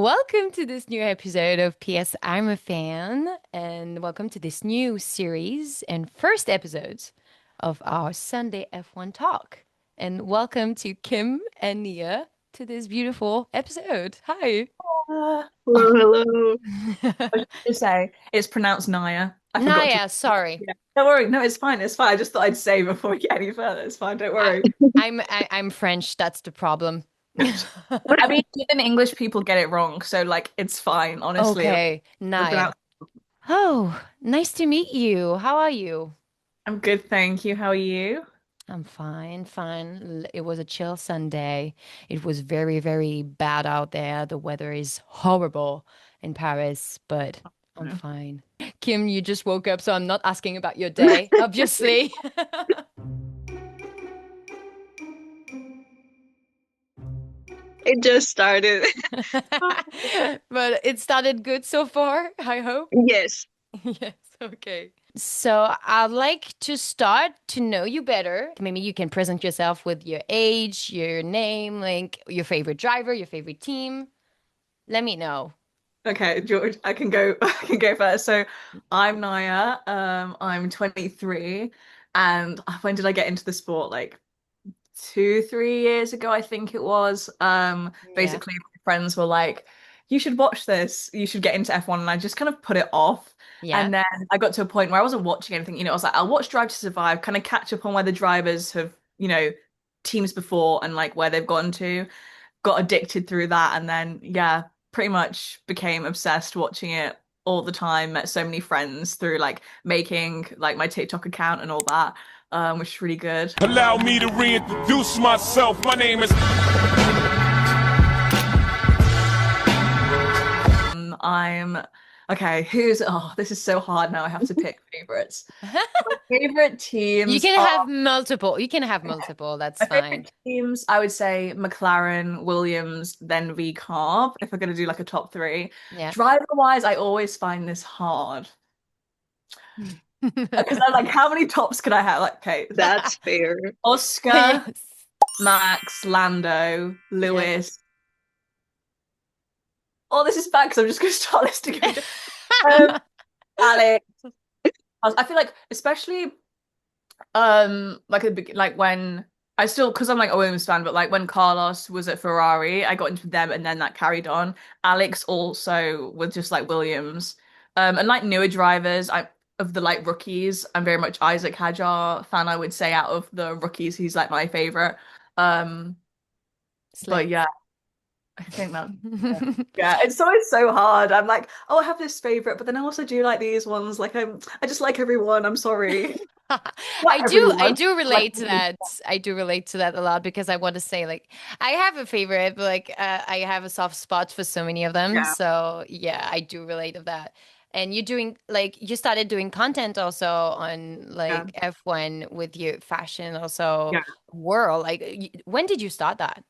Welcome to this new episode of PS I'm a Fan, and welcome to this new series and first episode of our Sunday F1 talk. And welcome to Kim and Nia to this beautiful episode. Hi. Hello, hello. Oh. I was just gonna say it's pronounced Naya. I forgot to. Naya, sorry. Yeah. Don't worry. No, it's fine. It's fine. I just thought I'd say before we get any further. It's fine. Don't I, worry. I'm French. That's the problem. I mean, even English people get it wrong, so like it's fine. Honestly, Okay, the Naya. pronounce. Oh, nice to meet you. How are you? I'm good, thank you. How are you? I'm fine, fine. It was a chill Sunday. It was very, very bad out there. The weather is horrible in Paris, but I'm No. fine. Kim, you just woke up, so I'm not asking about your day, obviously. It just started. But it started good so far, I hope. Yes. Yes, okay. So I'd like to start to know you better. Maybe you can present yourself with your age, your name, like your favorite driver, your favorite team. Let me know. Okay, George, I can go. I can go first. So, I'm Naya. I'm 23, and when did I get into the sport? Like 2, 3 years ago, I think it was. Yeah. Basically, my friends were like, "You should watch this. You should get into F1," and I just kind of put it off. Yeah. And then I got to a point where I wasn't watching anything. I was like, I'll watch Drive to Survive, kind of catch up on where the drivers have, teams before and like where they've gone to. Got addicted through that, and then yeah, pretty much became obsessed watching it all the time. Met so many friends through like making like my TikTok account and all that, which is really good. Allow me to reintroduce myself. My name is. I'm okay. This is so hard now. I have to pick favorites. My favorite You teams can are have multiple. You can have multiple. That's my fine. favorite teams. I would say McLaren, Williams, then V Carb. If we're gonna do like a top three, Yeah. driver wise, I always find this hard. Because I'm like, how many tops could I have? Like, okay, That's fair. Oscar, Yes. Max, Lando, Yeah. Lewis. Oh, this is bad because I'm just going to start listing them. Um, Alex. I feel like, especially, like at the like when I still, because I'm like a Williams fan, but like when Carlos was at Ferrari, I got into them, and then that carried on. Alex also with just like Williams, and like newer drivers. I of the like rookies, I'm very much Isaac Hadjar fan. I would say out of the rookies, he's like my favorite. Um, but Slay. yeah, I think that. Yeah, it's always so hard. I'm like, oh, I have this favorite, but then I also do like these ones. Like I just like everyone. I'm sorry. Not I everyone. do Like, relate to that. I do relate to that a lot because I want to say like I have a favorite, but like I have a soft spot for so many of them. yeah, So yeah, I do relate of that. And you're doing like you started doing content also on yeah, like F1 with your fashion also yeah. world. Like when did you start that?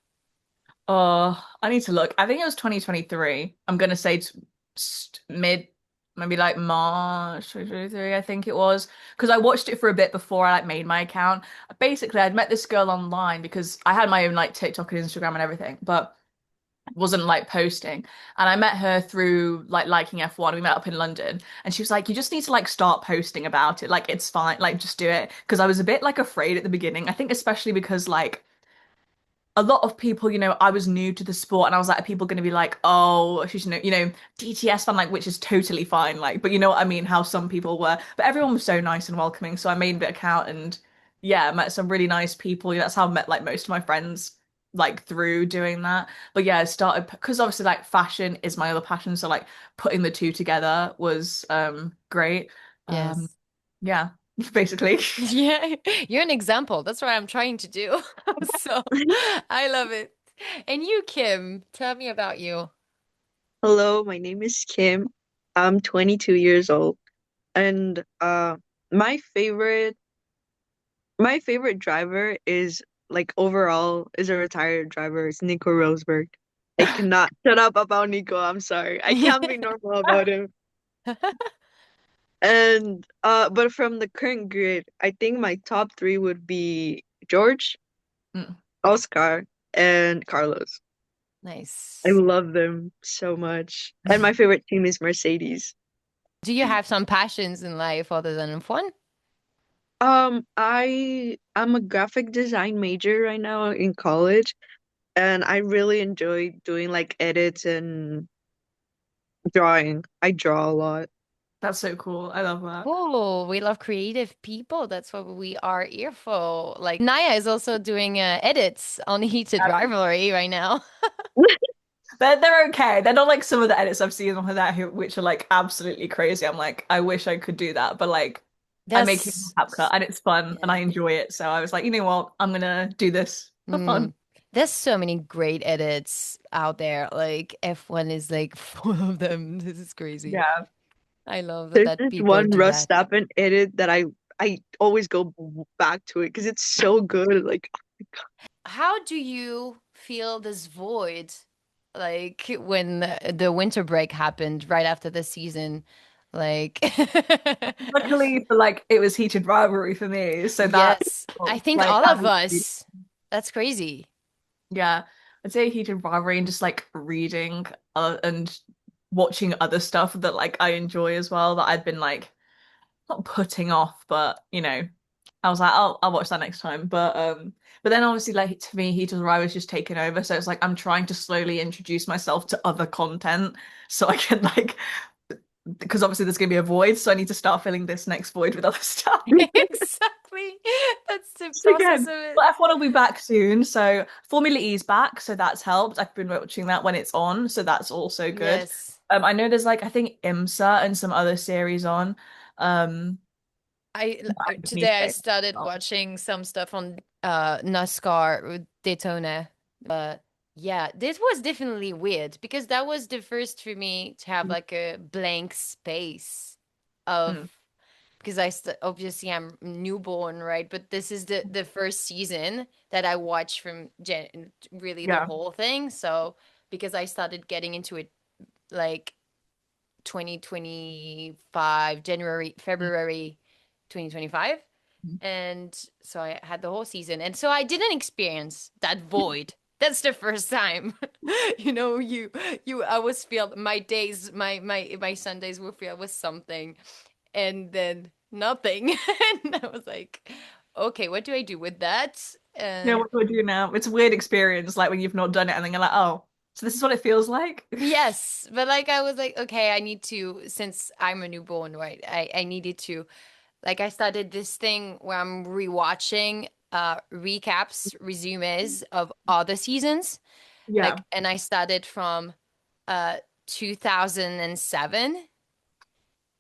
Oh, I need to look. I think it was 2023. I'm gonna say mid, maybe like March 2023, I think it was. Because I watched it for a bit before I like made my account. Basically, I'd met this girl online because I had my own like TikTok and Instagram and everything, but wasn't like posting. And I met her through like liking F1. We met up in London, and she was like, "You just need to like start posting about it. Like it's fine. Like just do it." Because I was a bit like afraid at the beginning. I think especially because like a lot of people, I was new to the sport, and I was like, are people going to be like, oh, she's DTS fan, like, which is totally fine, like, but you know what I mean, how some people were, but everyone was so nice and welcoming, so I made an account, and yeah, I met some really nice people. That's how I met like most of my friends, like through doing that. But yeah, I started because obviously like fashion is my other passion, so like putting the two together was great. Um, Yes. yeah, basically. Yeah, you're an example. That's what I'm trying to do. So I love it. And you, Kim, tell me about you. Hello, my name is Kim. I'm 22 years old, and my favorite my favorite driver is like overall is a retired driver. It's Nico Rosberg. I cannot shut up about Nico. I'm sorry. I can't be normal about him. And but from the current grid, I think my top three would be George, Mm. Oscar, and Carlos. I Nice. love them so much. And my favorite team is Mercedes. Do you have some passions in life other than F1? I'm a graphic design major right now in college, and I really enjoy doing like edits and drawing. I draw a lot. That's so cool. I love that. Cool. We love creative people. That's what we are here for. Like Naya is also doing edits on Heated Rivalry right now. They're okay. They're not like some of the edits I've seen on that which are like absolutely crazy. I'm like, I wish I could do that, but like I make it That's in CapCut and it's fun and yeah. I enjoy it. So I was like, you know what? I'm gonna do this for fun. Mm. There's so many great edits out there. Like F1 is like full of them. This is crazy. Yeah. I love There's that this people one do Russ that. Stappen edit that I always go back to it because it's so good. Like, How do you feel this void, like when the winter break happened right after the season? Like, Luckily for like it was heated rivalry for me. So that yes, I think like all that of was us. That's crazy. yeah. I'd say heated rivalry and just like reading and watching other stuff that like I enjoy as well that I'd been like not putting off, but you know, I was like, I'll watch that next time. But then obviously like to me, Heat of the Rye was just taken over. So it's like I'm trying to slowly introduce myself to other content so I can like because obviously there's gonna be a void, so I need to start filling this next void with other stuff. Exactly. That's the So process again, of it. but F1 will be back soon. So Formula E's back, so that's helped. I've been watching that when it's on, so that's also good. Yes. I know there's like I think IMSA and some other series on. Um, I just need to Today I say. started watching some stuff on NASCAR with Daytona. But yeah, this was definitely weird because that was the first for me to have like a blank space of Mm, because obviously I'm newborn, right? But this is the first season that I watched from really the yeah. whole thing. So because I started getting into it like 2025, January, February 2025. And so I had the whole season. And so I didn't experience that void. That's the first time. You I was filled my days, my Sundays were filled with something and then nothing. And I was like, okay, what do I do with that? Yeah, And what do I do now? It's a weird experience, like when you've not done it and then you're like, oh, so this is what it feels like. yes, but like I was like, okay, I need to, since I'm a newborn, right? I needed to like I started this thing where I'm rewatching recaps, resumes of other seasons. Yeah. Like and I started from 2007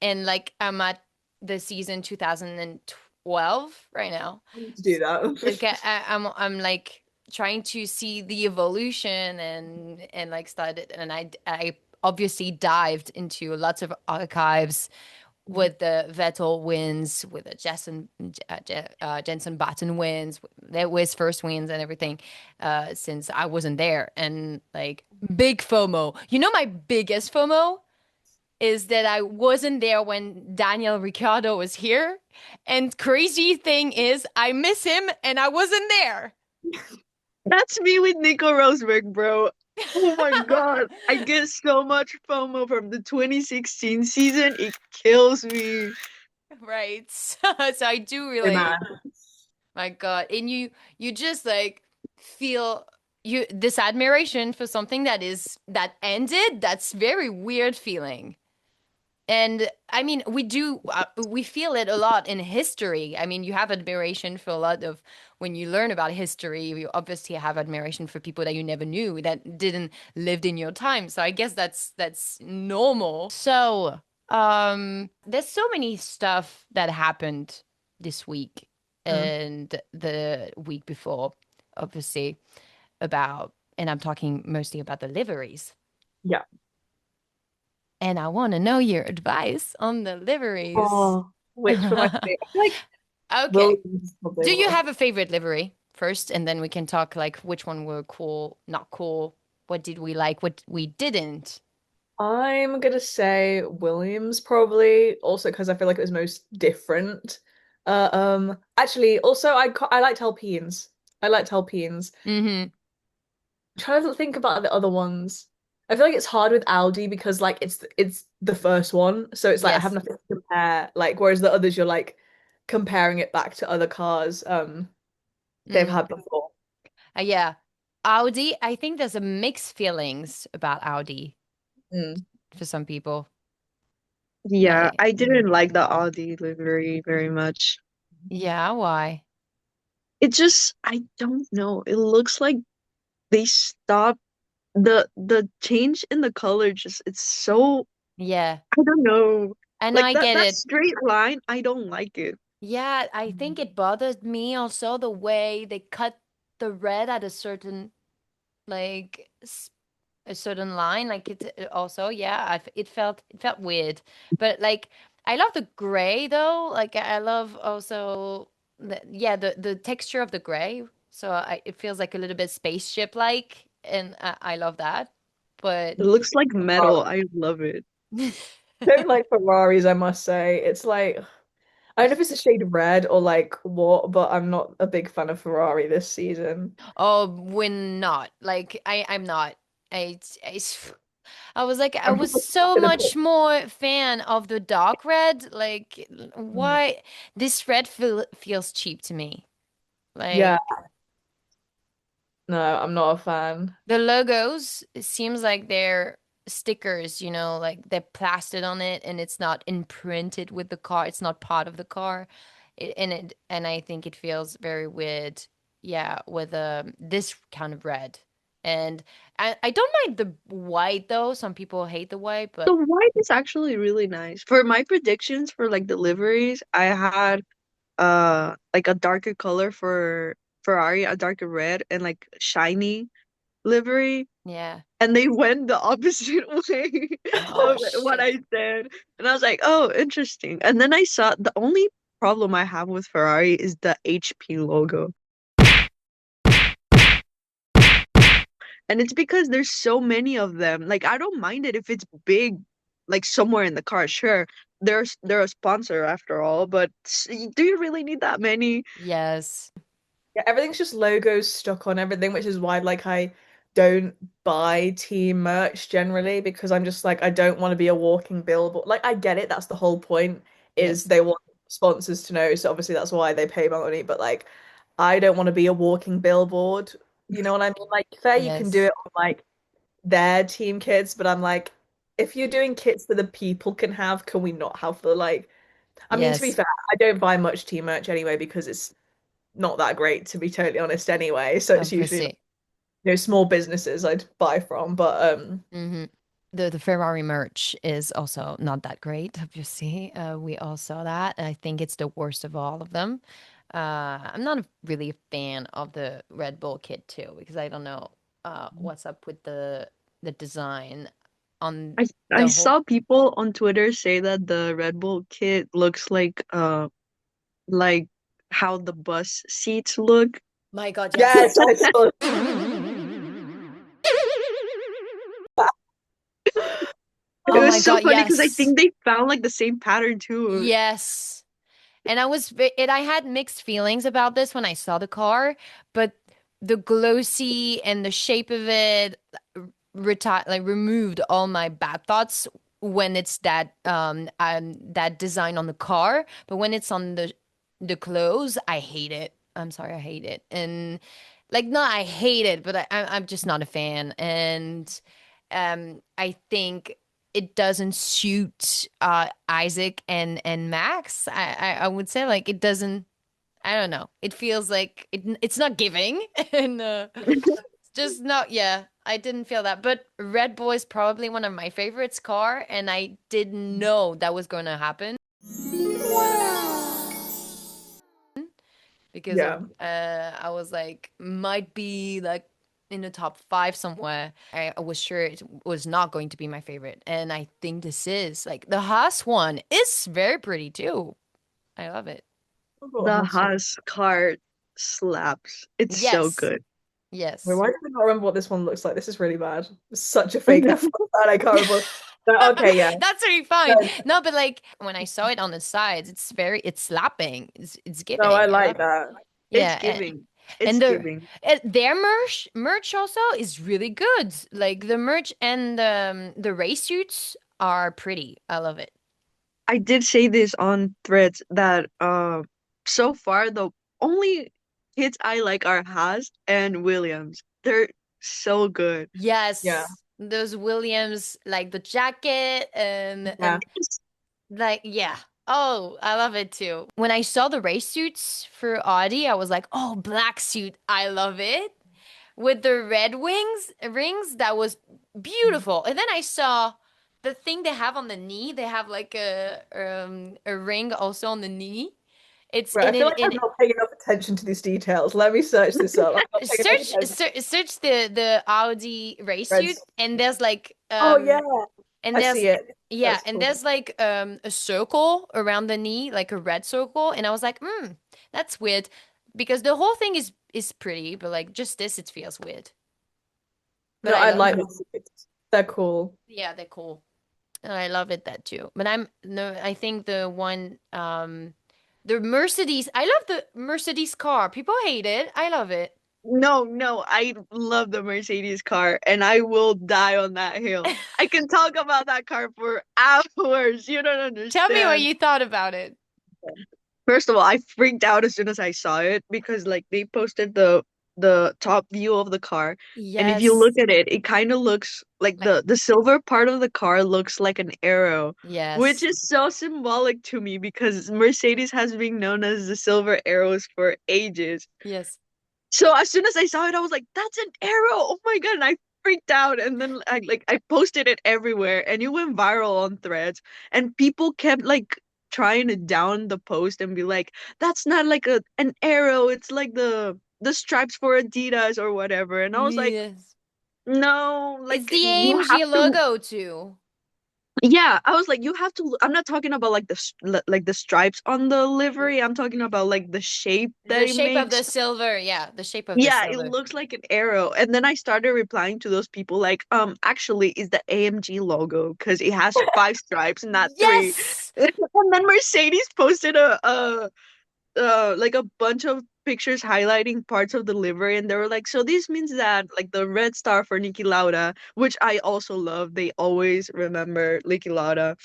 and like I'm at the season 2012 right now. I need to do Like that. I'm like trying to see the evolution and like started and I obviously dived into lots of archives with the Vettel wins, with the Jenson Button wins, that was first wins and everything, since I wasn't there. And like big FOMO. You know, my biggest FOMO is that I wasn't there when Daniel Ricciardo was here. And crazy thing is, I miss him and I wasn't there. that's me with Nico Rosberg, bro. Oh my God. I get so much FOMO from the 2016 season. It kills me. Right. So I do Hey, relate. man. My God. And you just like feel you this admiration for something that ended. That's very weird feeling. And I mean, we feel it a lot in history. I mean, you have admiration for a lot of when you learn about history, you obviously have admiration for people that you never knew that didn't lived in your time. So I guess that's normal. So, there's so many stuff that happened this week Mm, and the week before, obviously, and I'm talking mostly about the liveries. yeah. And I want to know your advice on the liveries. Oh, which one am I favorite? I feel like Okay. Williams is probably Do you one. have a favorite livery first? And then we can talk like which one were cool, not cool. What did we like? What we didn't? I'm gonna say Williams probably, also because I feel like it was most different. Actually, also I liked Alpines. I liked Alpines. Mm-hmm. trying to think about the other ones. I feel like it's hard with Audi because like it's the first one, so it's like I have Yes. nothing to compare. Like whereas the others, you're like comparing it back to other cars they've Mm, had before. yeah. Audi, I think there's a mixed feelings about Audi Mm. for some people. Yeah, Like, I didn't like the Audi livery very much. yeah, why? It just, I don't know. It looks like they stopped the change in the color just it's so Yeah. I don't know. And Like I that get that it. straight line, I don't like it. Yeah, I think it bothered me also the way they cut the red at a certain like a certain line like it also yeah it felt weird but like I love the gray though like I love also yeah the texture of the gray so it feels like a little bit spaceship like and I love that but It looks like metal. Oh, I love it. I don't like Ferraris, I must say. It's like I don't know if it's a shade of red or like what, but I'm not a big fan of Ferrari this season. oh we're not like I'm not I I was like, I I'm was probably so gonna much put more fan of the dark red. Like, mm, why this red feels cheap to me. yeah, Like no, I'm not a fan. the logos, it seems like they're stickers, like they're plastered on it and it's not imprinted with the car. It's not part of the car. And I think it feels very weird, yeah, with this kind of red. And I don't mind the white though. Some people hate the white, The but white is actually really nice. For my predictions for like deliveries, I had like a darker color for Ferrari, a darker red and like shiny livery. yeah. And they went the opposite way Oh of what shit. I said. And I was like, oh, interesting. And then I saw the only problem I have with Ferrari is the HP logo. And it's because there's so many of them. Like, I don't mind it if it's big, like somewhere in the car. Sure, they're a sponsor after all, but do you really need that many? Yes. Yeah, everything's just logos stuck on everything, which is why like I don't buy team merch generally because I'm just like I don't want to be a walking billboard. Like I get it, that's the whole point is Yes. they want sponsors to know, so obviously that's why they pay my money, but like I don't want to be a walking billboard. You know what I mean? Like fair you can do Yes. it on like their team kits, but I'm like if you're doing kits that the people can have, can we not have the like I mean to be Yes. fair, I don't buy much team merch anyway because it's not that great to be totally honest anyway. So it's usually Obviously. small businesses I'd buy from. But Hmm. The Ferrari merch is also not that great, obviously. We all saw that. I think it's the worst of all of them. I'm not really a fan of the Red Bull kit too, because I don't know what's up with the design on I I the whole. saw people on Twitter say that the Red Bull kit looks like how the bus seats look. My God, yes. yes, I saw It Oh oh, my was so God, funny because I yes. think they found like the same pattern too. Yes. And I had mixed feelings about this when I saw the car, but the glossy and the shape of it removed all my bad thoughts when it's that design on the car, but when it's on the clothes, I hate it. I'm sorry, I hate it. And like no, I hate it, but I'm just not a fan. And I think it doesn't suit Isaac and Max. I would say like it doesn't. I don't know. It feels like it's not giving, and it's just not. Yeah, I didn't feel that. But Red Bull is probably one of my favorites car, and I didn't know that was going to happen because of yeah. I was like might be like in the top five somewhere. I was sure it was not going to be my favorite, and I think this is like the Haas one is very pretty too. I love it. The Haas car slaps. It's so Yes, good. Wait, yes. why do I not remember what this one looks like? This is really bad. It's such a fake F1 fan. I can't remember. But, okay, yeah. That's really fine. No, No, but like when I saw it on the sides, it's slapping. It's no, I giving. I like love it. that. It's Yeah, giving. It's And giving. their merch also is really good. Like the merch and the race suits are pretty. I love it. I did say this on threads that so far the only hits I like are Haas and Williams. They're so good. Yeah. Yes, those Williams, like the jacket Yeah. and like yeah. Oh, I love it too. When I saw the race suits for Audi, I was like, "Oh, black suit. I love it." With the red wings rings, that was beautiful. And then I saw the thing they have on the knee. They have like a ring also on the knee. It's Right. I in feel it like I'm in not paying enough attention to these details. Let me search this up. I'm not paying enough attention. search the Audi race suit, Reds. and there's like Oh yeah, and I there's see it. yeah, That's and cool. there's like a circle around the knee, like a red circle, and I was like, that's weird because the whole thing is pretty, but like just this, it feels weird. But No, I I love like it. this. They're cool. Yeah, they're cool. I love it that too. But I'm no, I think the one the Mercedes, I love the Mercedes car. People hate it. I love it. No, no, I love the Mercedes car and I will die on that hill. I can talk about that car for hours. You don't Tell me what understand. you thought about it. First of all, I freaked out as soon as I saw it because like they posted the top view of the car, and if you look Yes. at it, it kind of looks like Like the silver part of the car looks like an arrow, which yes. is so symbolic to me because Mercedes has been known as the silver arrows for ages. Yes. So as soon as I saw it, I was like, "That's an arrow! Oh my God!" And I freaked out, and then I posted it everywhere, and it went viral on Threads, and people kept like trying to down the post and be like, "That's not like an arrow. It's like the stripes for Adidas or whatever." And I was like, Yes. "No, It's like the you have AMG to." logo too. Yeah, I was like, you have to. I'm not talking about like like the stripes on the livery. I'm talking about like the shape that The it shape of the makes. silver. Yeah, the shape of the Yeah, it silver. looks like an arrow. And then I started replying to those people like, actually, is the AMG logo because it has five stripes, not three. Yes. And then Mercedes posted like a bunch of pictures highlighting parts of the livery, and they were like, so this means that like the red star for Niki Lauda, which I also love. They always remember Niki Lauda.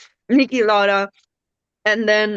And then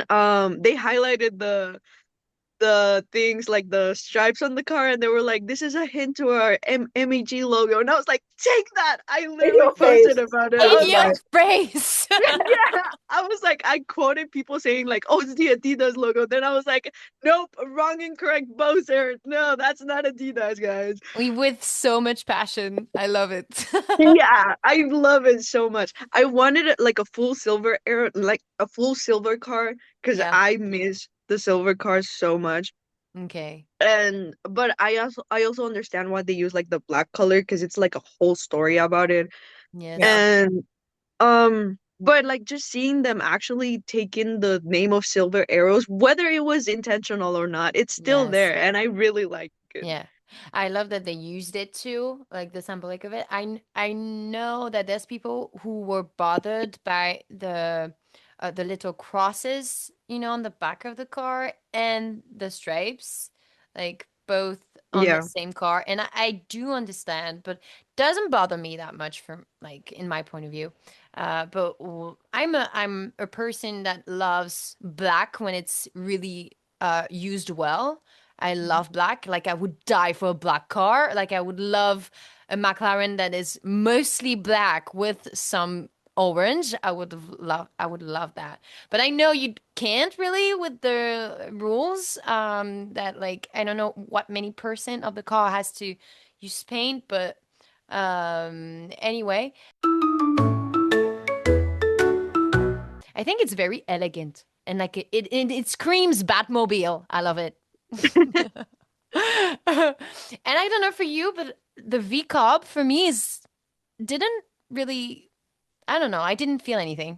they highlighted the things like the stripes on the car, and they were like, this is a hint to our MEG logo, and I was like, take that. I In literally your posted face. about it. I In That's was your like, right. face. yeah, I was like, I quoted people saying like, oh, it's the Adidas logo, then I was like, nope, wrong, incorrect, both there. No, that's not Adidas, guys. We with so much passion. I love it. Yeah, I love it so much. I wanted it like a full silver era, like a full silver car, because Yeah. I miss the silver cars so much. Okay. And but I also understand why they use like the black color because it's like a whole story about it. Yeah. Yes. And but like just seeing them actually take in the name of Silver Arrows, whether it was intentional or not, it's still Yes. there, and I really like it. Yeah. I love that they used it too, like the symbolic of it. I know that there's people who were bothered by the little crosses, on the back of the car and the stripes, like both on the Yeah, same car. And I do understand, but doesn't bother me that much from like in my point of view. But I'm a person that loves black when it's really used well. I love black. Like I would die for a black car. Like I would love a McLaren that is mostly black with some orange. I would love that. But I know you can't really with the rules that like I don't know what many percent of the car has to use paint, but anyway, I think it's very elegant and like it screams Batmobile. I love it. And I don't know for you, but the V carb for me is didn't really. I don't know. I didn't feel anything.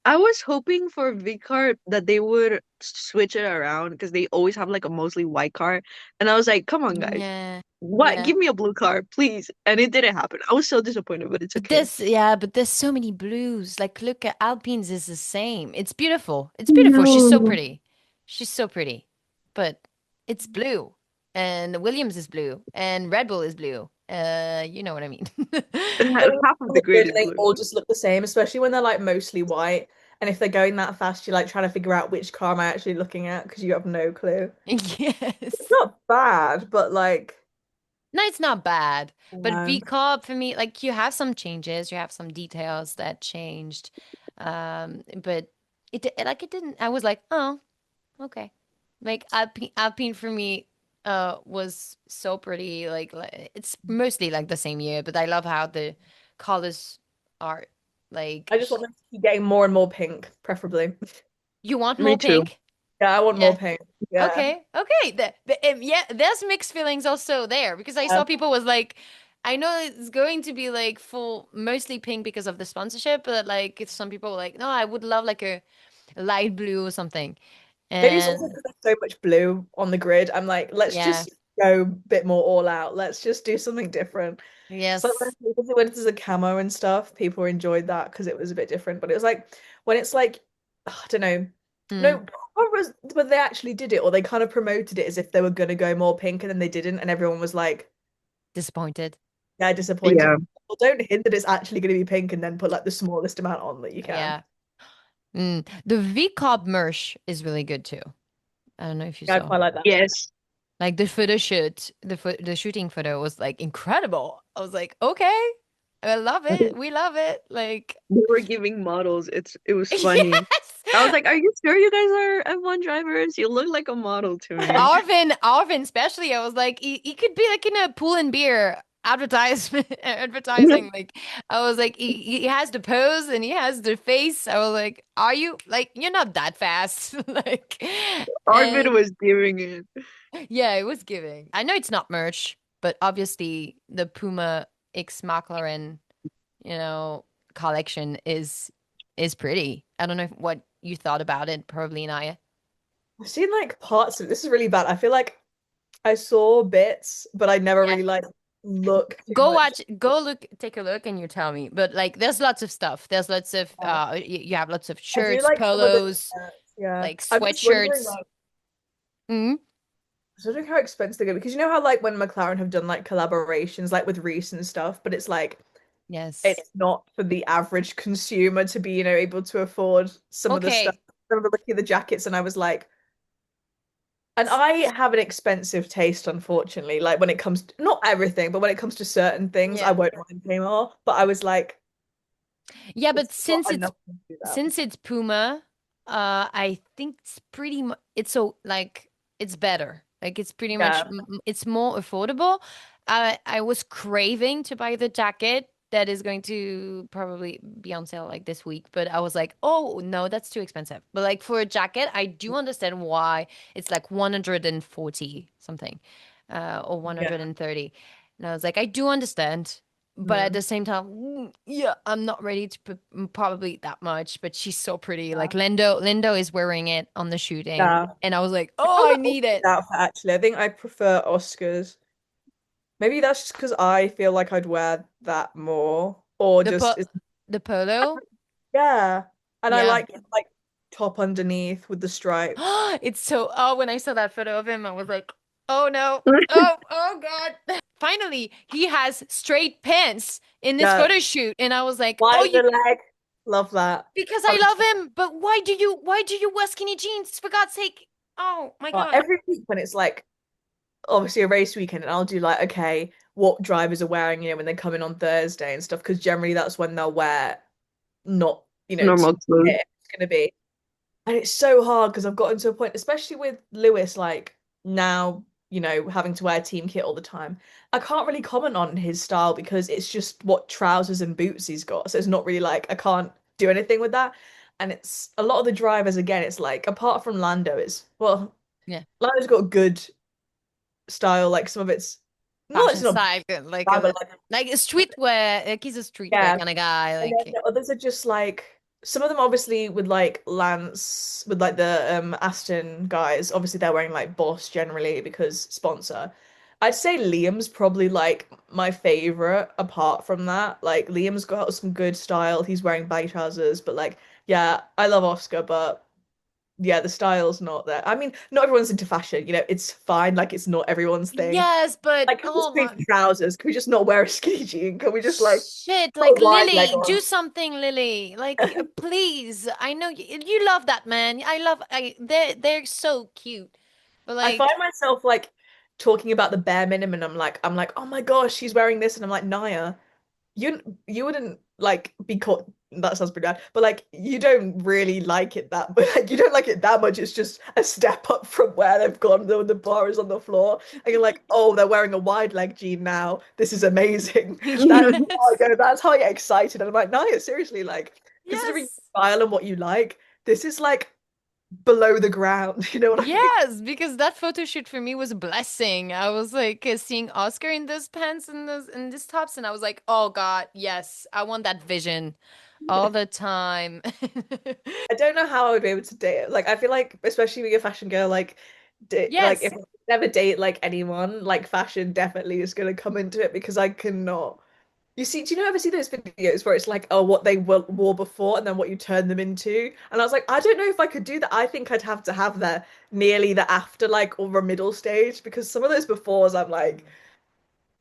I was hoping for VCAR that they would switch it around because they always have like a mostly white car, and I was like, come on, guys, Yeah, what? yeah. Give me a blue car, please. And it didn't happen. I was so disappointed, but it's But okay. there's so many blues. Like, look at Alpine's is the same. It's beautiful. It's beautiful. She's so No. pretty. She's so pretty. But it's blue. and Williams is blue, and Red Bull is blue. You know what I mean. Half of the grid Good, is they blue. all just look the same, especially when they're like mostly white. And if they're going that fast, you're like trying to figure out which car am I actually looking at because you have no clue. It's Yes. not bad, but like, No, it's not bad. But no. V-Carb for me, like you have some changes, you have some details that changed. But like it didn't. I was like, oh, okay. Like Alpine for me was so pretty. It's mostly like the same year, but I love how the colors are like I just want them to keep getting more and more pink, preferably. you want Me more too. pink? Yeah, I want more Yeah. pink. Yeah. Okay. Okay. Yeah, there's mixed feelings also there because I Yeah. saw people was like, I know it's going to be like full mostly pink because of the sponsorship, but like if some people were like, no, I would love like a light blue or something. Maybe it's also And because there's so much blue on the grid. I'm like, let's yeah. just go a bit more all out. Let's just do something different. So Yes. when it was a camo and stuff, people enjoyed that because it was a bit different. But it was like when it's like, I don't know, no, Mm, what was whether they actually did it or they kind of promoted it as if they were gonna go more pink and then they didn't, and everyone was like, disappointed. yeah, disappointed. Yeah. Well, don't hint that it's actually gonna be pink and then put like the smallest amount on that you can. Yeah. The V-Cob merch is really good too. I don't know if you Yeah, I saw. quite like that. Yes. Like the photo shoot, the shooting photo was like incredible. I was like, okay, I love it. We love it. Like, They were giving models. It was funny. yes. I was like, "Are you sure you guys are F1 drivers? You look like a model to me." Arvin, especially, I was like, he could be like in a pool and beer advertisement, advertising. Like, I was like, he has the pose and he has the face. I was like, are you like, you're not that fast, like, Arvid and was giving it. yeah, it was giving. I know it's not merch, but obviously the Puma X McLaren, you know, collection is pretty. I don't know what you thought about it, probably Naya. I've seen like parts of this is really bad. I feel like I saw bits, but I never Yeah. really like look too Go much. watch, go look, take a look, and you tell me. But like, there's lots of stuff. There's lots of you have lots of I do shirts, like some of the polos, yeah. like I'm just wondering sweatshirts. like Mm, I was wondering how expensive they're gonna be because you know how like when McLaren have done like collaborations like with Reese and stuff, but it's like yes. it's not for the average consumer to be, able to afford some of the stuff. Okay. I remember looking at the jackets and I was like, and I have an expensive taste, unfortunately. Like when it comes to not everything, but when it comes to certain things, I Yeah. won't mind paying more. But I was like, Yeah, but it's not enough to do that. since it's Puma, I think it's pretty much it's so like it's better. Like it's pretty much Yeah. it's more affordable. I was craving to buy the jacket that is going to probably be on sale like this week, but I was like, "Oh, no, that's too expensive." But like for a jacket, I do understand why it's like 140 something, or Yeah. 130. And I was like, I do understand. But at the Mm. same time, yeah, I'm not ready to put probably that much, but she's so pretty. Yeah. Like Lindo is wearing it on the shooting, Yeah. and I was like, I oh, quite I like need Oscar's it. outfit actually. I think I prefer Oscars. Maybe that's just because I feel like I'd wear that more, or The just po it's, the polo, yeah. And I yeah. like top underneath with the stripes. It's so, oh, when I saw that photo of him, I was like, oh no. Oh God. Finally, he has straight pants in this Yeah, photo shoot. And I was like, oh, wide you the leg. Love that. because I I mean, love him, but why do you wear skinny jeans? For God's sake. Oh my God. every week when it's like obviously a race weekend, and I'll do like, okay, what drivers are wearing, when they come in on Thursday and stuff, because generally that's when they'll wear not, Normal clothes. it's gonna be. And it's so hard because I've gotten to a point, especially with Lewis, like now, having to wear team kit all the time. I can't really comment on his style because it's just what trousers and boots he's got. So it's not really like I can't do anything with that. And it's a lot of the drivers, again, it's like apart from Lando, well, Yeah. Lando's got good style, like some of it's Fashion not style, like bad, but a like a streetwear. Like he's a streetwear yeah. kind of guy. And then Like the others are just like some of them obviously with like Lance with like the Aston guys, obviously they're wearing like Boss generally because sponsor. I'd say Liam's probably like my favorite apart from that. Like Liam's got some good style. He's wearing baggy trousers, but like yeah, I love Oscar, but yeah, the style's not there. I mean, not everyone's into fashion, it's fine. Like it's not everyone's thing. Yes, but Like, can we just oh change my trousers? Can we just not wear a skinny jean? Can we just like shit, put a like wide leg Lily, on? do something, Lily. Like please. I know you love that man. They're so cute. But I find like myself like talking about the bare minimum. I'm like, oh my gosh, she's wearing this, and I'm like, Naya, you wouldn't like be caught. That sounds pretty bad, but like you don't really like it that, but like you don't like it that much. It's just a step up from where they've gone. The bar is on the floor, and you're like, oh, they're wearing a wide leg jean now. This is amazing. That is how I yes. go. That's how I get excited. And I'm like, Naya, seriously, like considering your Yes. style and what you like, this is like below the ground. You know what I mean? Yes, because that photo shoot for me was a blessing. I was like seeing Oscar in those pants and those in these tops, and I was like, oh God, yes, I want that vision all the time. I don't know how I would be able to date it. Like, I feel like, especially being a fashion girl, like, like if Yes, I never date like anyone, like fashion definitely is gonna come into it because I cannot. You see, do you ever see those videos where it's like, oh, what they wore before and then what you turn them into? And I was like, I don't know if I could do that. I think I'd have to have nearly the after, like, or a middle stage because some of those befores, I'm like,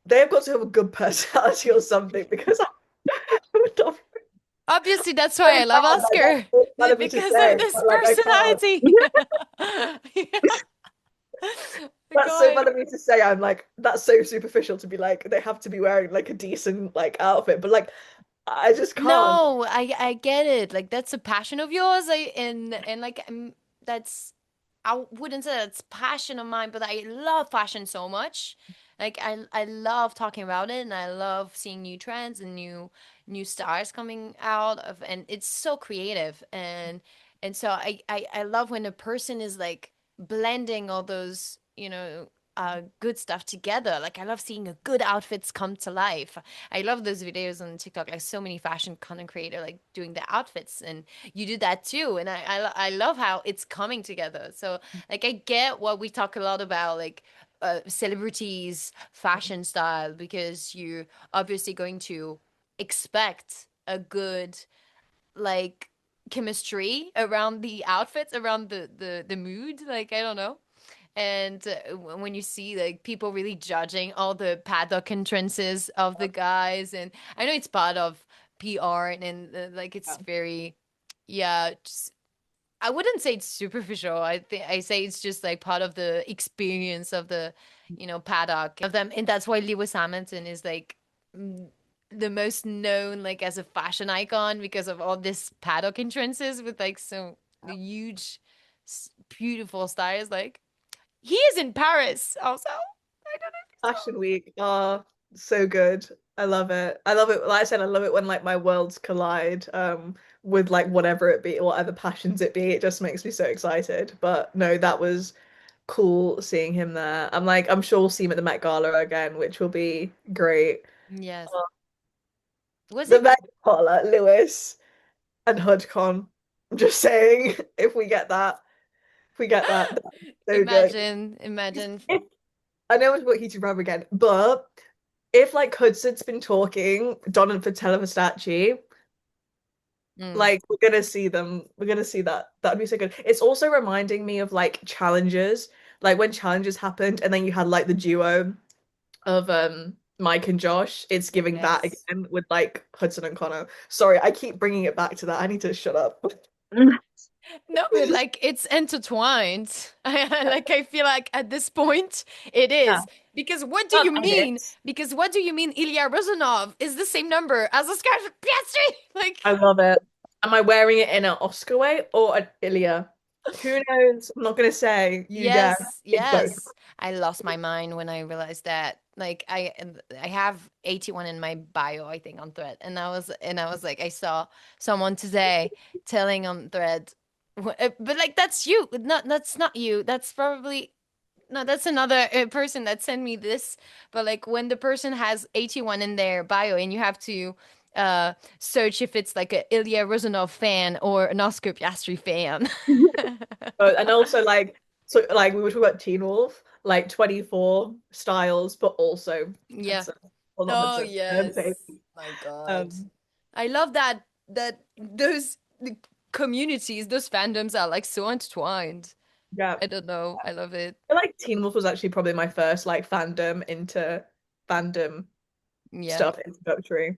they've got to have a good personality or something because I would not obviously that's so why I love bad. Like, that's Oscar so bad of me to because of say, this but like I can't. personality. That's so God. bad of me to say. I'm like, that's so superficial to be like, they have to be wearing like a decent like outfit, but like, I just can't. No, I get it. Like that's a passion of yours. And like that's I wouldn't say that's passion of mine, but I love fashion so much. Like I love talking about it and I love seeing new trends and new styles coming out of and it's so creative and so I love when a person is like blending all those, good stuff together. Like I love seeing a good outfits come to life. I love those videos on TikTok, like so many fashion content creator like doing the outfits, and you do that too. And I love how it's coming together. So like I get what we talk a lot about, like celebrities' fashion style, because you're obviously going to expect a good like chemistry around the outfits, around the mood. Like I don't know. And when you see like people really judging all the paddock entrances of the guys, and I know it's part of PR and like it's very, yeah, just, I wouldn't say it's superficial. I think I say it's just like part of the experience of the, paddock of them, and that's why Lewis Hamilton is like mm, the most known like as a fashion icon because of all this paddock entrances with like so the huge, beautiful styles. Like he is in Paris also. I don't know if you saw. Fashion Week, oh, so good. I love it. I love it. Like I said, I love it when like my worlds collide, with like whatever it be, whatever passions it be. It just makes me so excited. But no, that was cool seeing him there. I'm sure we'll see him at the Met Gala again, which will be great. Yes. Uh, Was the it? Met Gala, Lewis and HUDCon. I'm just saying, if we get that, that's so good. Imagine. If, I know it's about Heated Rubber again, but if like Hudson's been talking, Don and Fatela Versace, Mm. like we're gonna see them. We're gonna see that. That'd be so good. It's also reminding me of like challenges, like when challenges happened, and then you had like the duo of Mike and Josh. It's giving that Yes. again with like Hudson and Connor. Sorry, I keep bringing it back to that. I need to shut up. No, but like it's intertwined. I feel like at this point it Yeah, is. Because what do can't you hide mean? it. Because what do you mean Ilya Rozanov is the same number as Oscar Piastri? I Like love it. Am I wearing it in an Oscar way or an Ilya? Who knows? I'm not gonna say. You guess. yes, It's both. yes. I lost my mind when I realized that. Like I have 81 in my bio, I think, on Thread. And I was like, I saw someone today telling on Thread, but like that's you. Not that's not you. That's probably no, that's another person that sent me this. But like when the person has 81 in their bio and you have to search if it's like a Ilya Rozanov fan or an Oscar Piastri fan. And also like we were talking about Teen Wolf, like 24 styles, but also Yeah. Hudson. Well, not Oh Hudson. yes. My God. Um, I love that those communities, those fandoms are like so intertwined. Yeah. I don't know. I love it. I like Teen Wolf was actually probably my first like fandom into fandom Yeah. stuff introductory.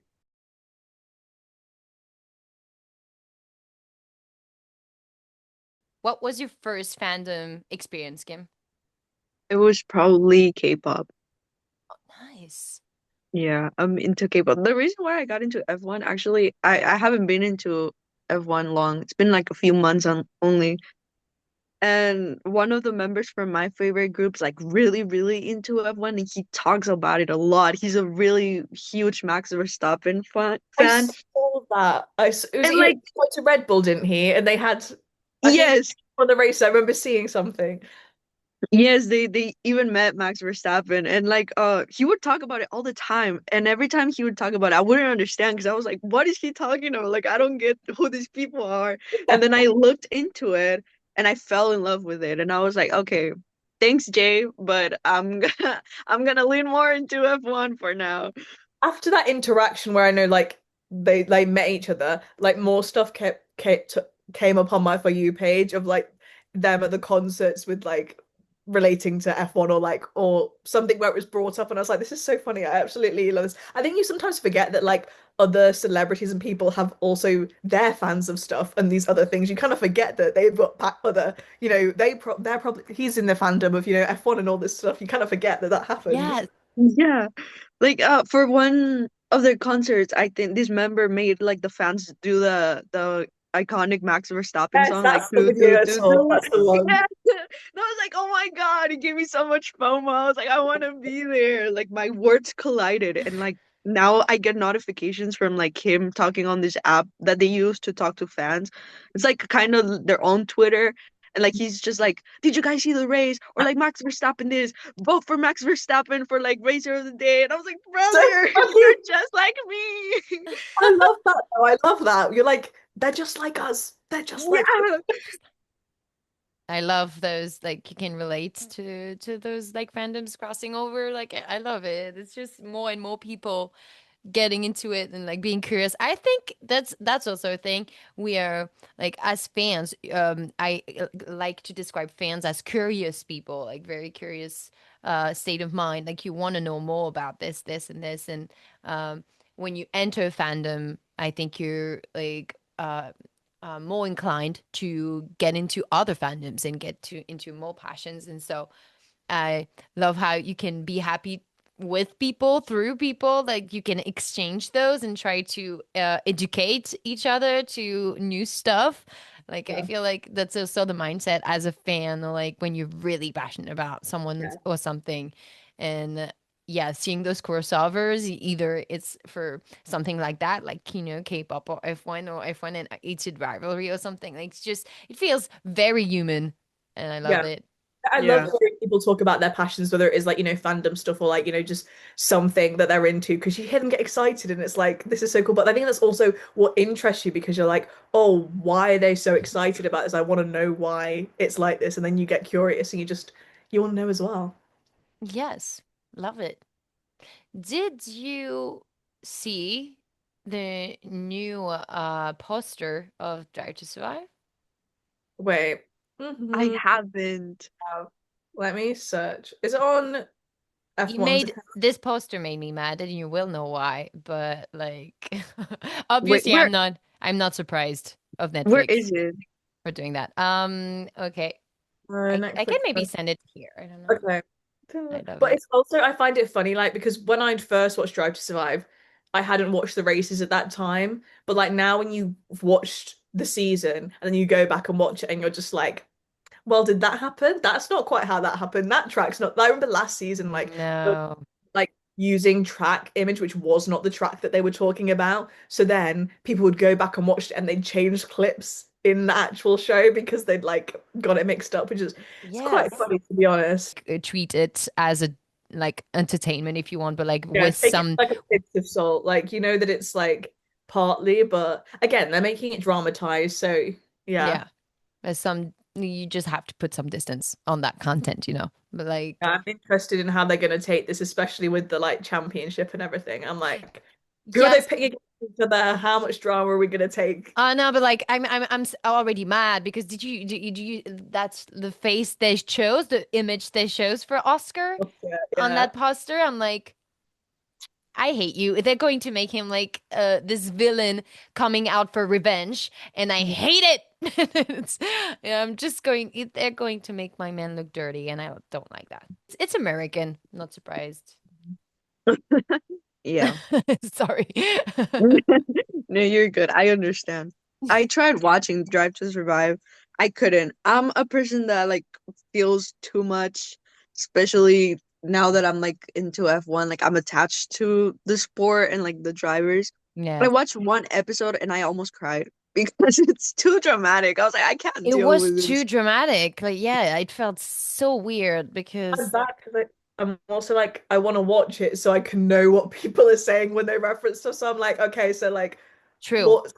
What was your first fandom experience, Kim? It was probably K-pop. Nice. Yeah, I'm into K-pop. The reason why I got into F1, actually, I haven't been into F1 long. It's been like a few months only. And one of the members from my favorite group's like really, really into F1 and he talks about it a lot. He's a really huge Max Verstappen I fan. saw that. It was And he like, went to Red Bull, didn't he? And they had, I think yes, on the race, I remember seeing something. yes, they even met Max Verstappen and like he would talk about it all the time. And every time he would talk about it, I wouldn't understand because I was like, what is he talking about? Like I don't get who these people are. And then I looked into it and I fell in love with it. And I was like, okay, thanks, Jay, but I'm gonna I'm gonna lean more into F1 for now. After that interaction where I know like they met each other, like more stuff came up on my For You page of like them at the concerts with like relating to F1 or like or something where it was brought up and I was like, this is so funny. I absolutely love this. I think you sometimes forget that like other celebrities and people have also their fans of stuff and these other things. You kind of forget that they've got other, they're probably he's in the fandom of, F1 and all this stuff. You kind of forget that that happens. Yeah. Yeah. Like for one of their concerts, I think this member made like the fans do the iconic Max Verstappen Yes, song like that's the do video do I do saw. do. That's the Yeah. one. And I was like, oh my God, it gave me so much FOMO. I was like, I want to be there. Like my words collided and like now I get notifications from like him talking on this app that they use to talk to fans. It's like kind of their own Twitter. And like he's just like, did you guys see the race? Or like Max Verstappen this, vote for Max Verstappen for like racer of the day. And I was like, So brother, funny. you're just like me. I love that though. I love that. You're like, they're just like us. They're just like us. Yeah. I love those like you can relate to those like fandoms crossing over. Like I love it. It's just more and more people getting into it and like being curious. I think that's also a thing. We are like as fans, I like to describe fans as curious people, like very curious state of mind. Like you want to know more about this and this. And when you enter a fandom, I think you're like more inclined to get into other fandoms and get to into more passions. And so I love how you can be happy with people through people. Like you can exchange those and try to educate each other to new stuff. Like I Yeah, feel like that's also the mindset as a fan, or like when you're really passionate about someone yeah, or something. And yeah, seeing those crossovers, either it's for something like that, like K-pop or F1 and heated rivalry or something. Like it's just it feels very human, and I love yeah. it. I love Yeah. hearing people talk about their passions, whether it is like, fandom stuff or like, just something that they're into, because you hear them get excited and it's like, this is so cool. But I think that's also what interests you because you're like, oh, why are they so excited about this? I want to know why it's like this. And then you get curious and you want to know as well. Yes, love it. Did you see the new poster of Drive to Survive? Wait. I hmm haven't. Let me search. Is it on You F1's made account? this poster made me mad, and you will know why. But like, Wait, obviously, I'm not surprised of where Netflix is it? for doing that. Okay, I can Netflix. maybe send it here. I don't know. Okay. I love But it. it's also, I find it funny, like, because when I'd first watched Drive to Survive, I hadn't watched the races at that time. But like now, when you've watched the season and then you go back and watch it and you're just like, well, did that happen? That's not quite how that happened. That track's not. I remember last season, No. like using track image, which was not the track that they were talking about. So then people would go back and watch it and they'd change clips in the actual show because they'd like got it mixed up, which is it's quite Yes. funny to be honest. Treat it as a like entertainment if you want, but like Yeah, with take it some like a pinch of salt. Like you know that it's like partly, but again, they're making it dramatized. So yeah. yeah, with some you just have to put some distance on that content. But like Yeah, I'm interested in how they're gonna take this, especially with the like championship and everything. I'm like, who are they yes, picking? no matter how much drama are we gonna take? No, but like already mad because did you that's the face they chose, the image they chose for Oscar Yeah, on yeah. that poster. I'm like, I hate you. They're going to make him like this villain coming out for revenge, and I hate it. It's, yeah, I'm just going. They're going to make my man look dirty, and I don't like that. It's American. Not surprised. Yeah. Sorry. No, you're good. I understand. I tried watching Drive to Survive. I couldn't. I'm a person that like feels too much, especially now that I'm like into F1. Like I'm attached to the sport and like the drivers. I Yeah. watched one episode and I almost cried because it's too dramatic. I was like, I can't It deal was with too this. dramatic. Like, yeah, it felt so weird I'm because back because I'm also like I want to watch it so I can know what people are saying when they reference stuff. So I'm like, okay, so like true. what?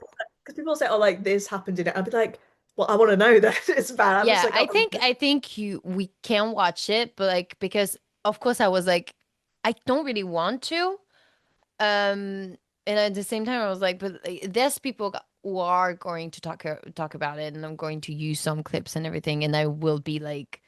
Because people say, oh, like this happened in it. I'd be like, well, I want to know that it's bad. I'm just Yeah, like, I'm I think you we can watch it, but like because of course I was like I don't really want to. And at the same time I was like, but like, there's people who are going to talk about it, and I'm going to use some clips and everything, and I will be like,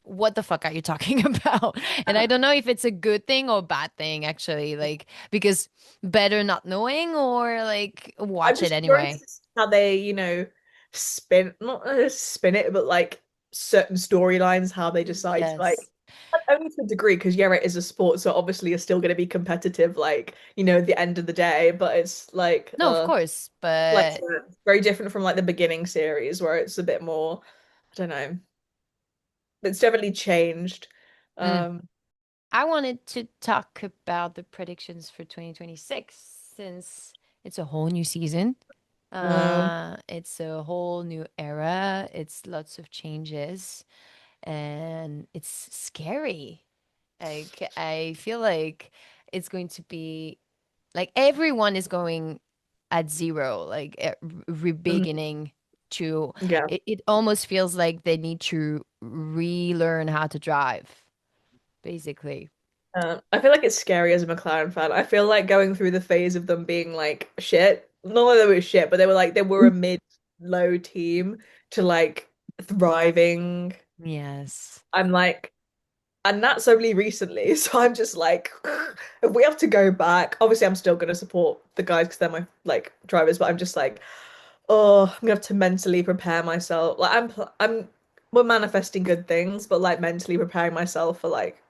what the fuck are you talking about? And I don't know if it's a good thing or bad thing actually, like because better not knowing or like I'm watch it just curious anyway. to see how they, spin not spin it, but like certain storylines, how they decide to like Yes. only to a degree, because yeah, it is a sport, so obviously it's still going to be competitive, like at the end of the day. But it's like No, of course, like but very different from like the beginning series where it's a bit more, I don't know. It's definitely changed. mm. Um, I wanted to talk about the predictions for 2026 since it's a whole new season. um, It's a whole new era. It's lots of changes and it's scary. Like I feel like it's going to be like everyone is going at zero, like mhm, re-beginning to yeah. it almost feels like they need to relearn how to drive, basically. I feel like it's scary as a McLaren fan. I feel like going through the phase of them being like shit. Not that they were shit, but they were a mid-low team to like thriving. Yes. I'm like, and that's only recently. So I'm just like, if we have to go back, obviously I'm still gonna support the guys because they're my like drivers, but I'm just like, oh, I'm gonna have to mentally prepare myself. Like we're manifesting good things, but like mentally preparing myself for like,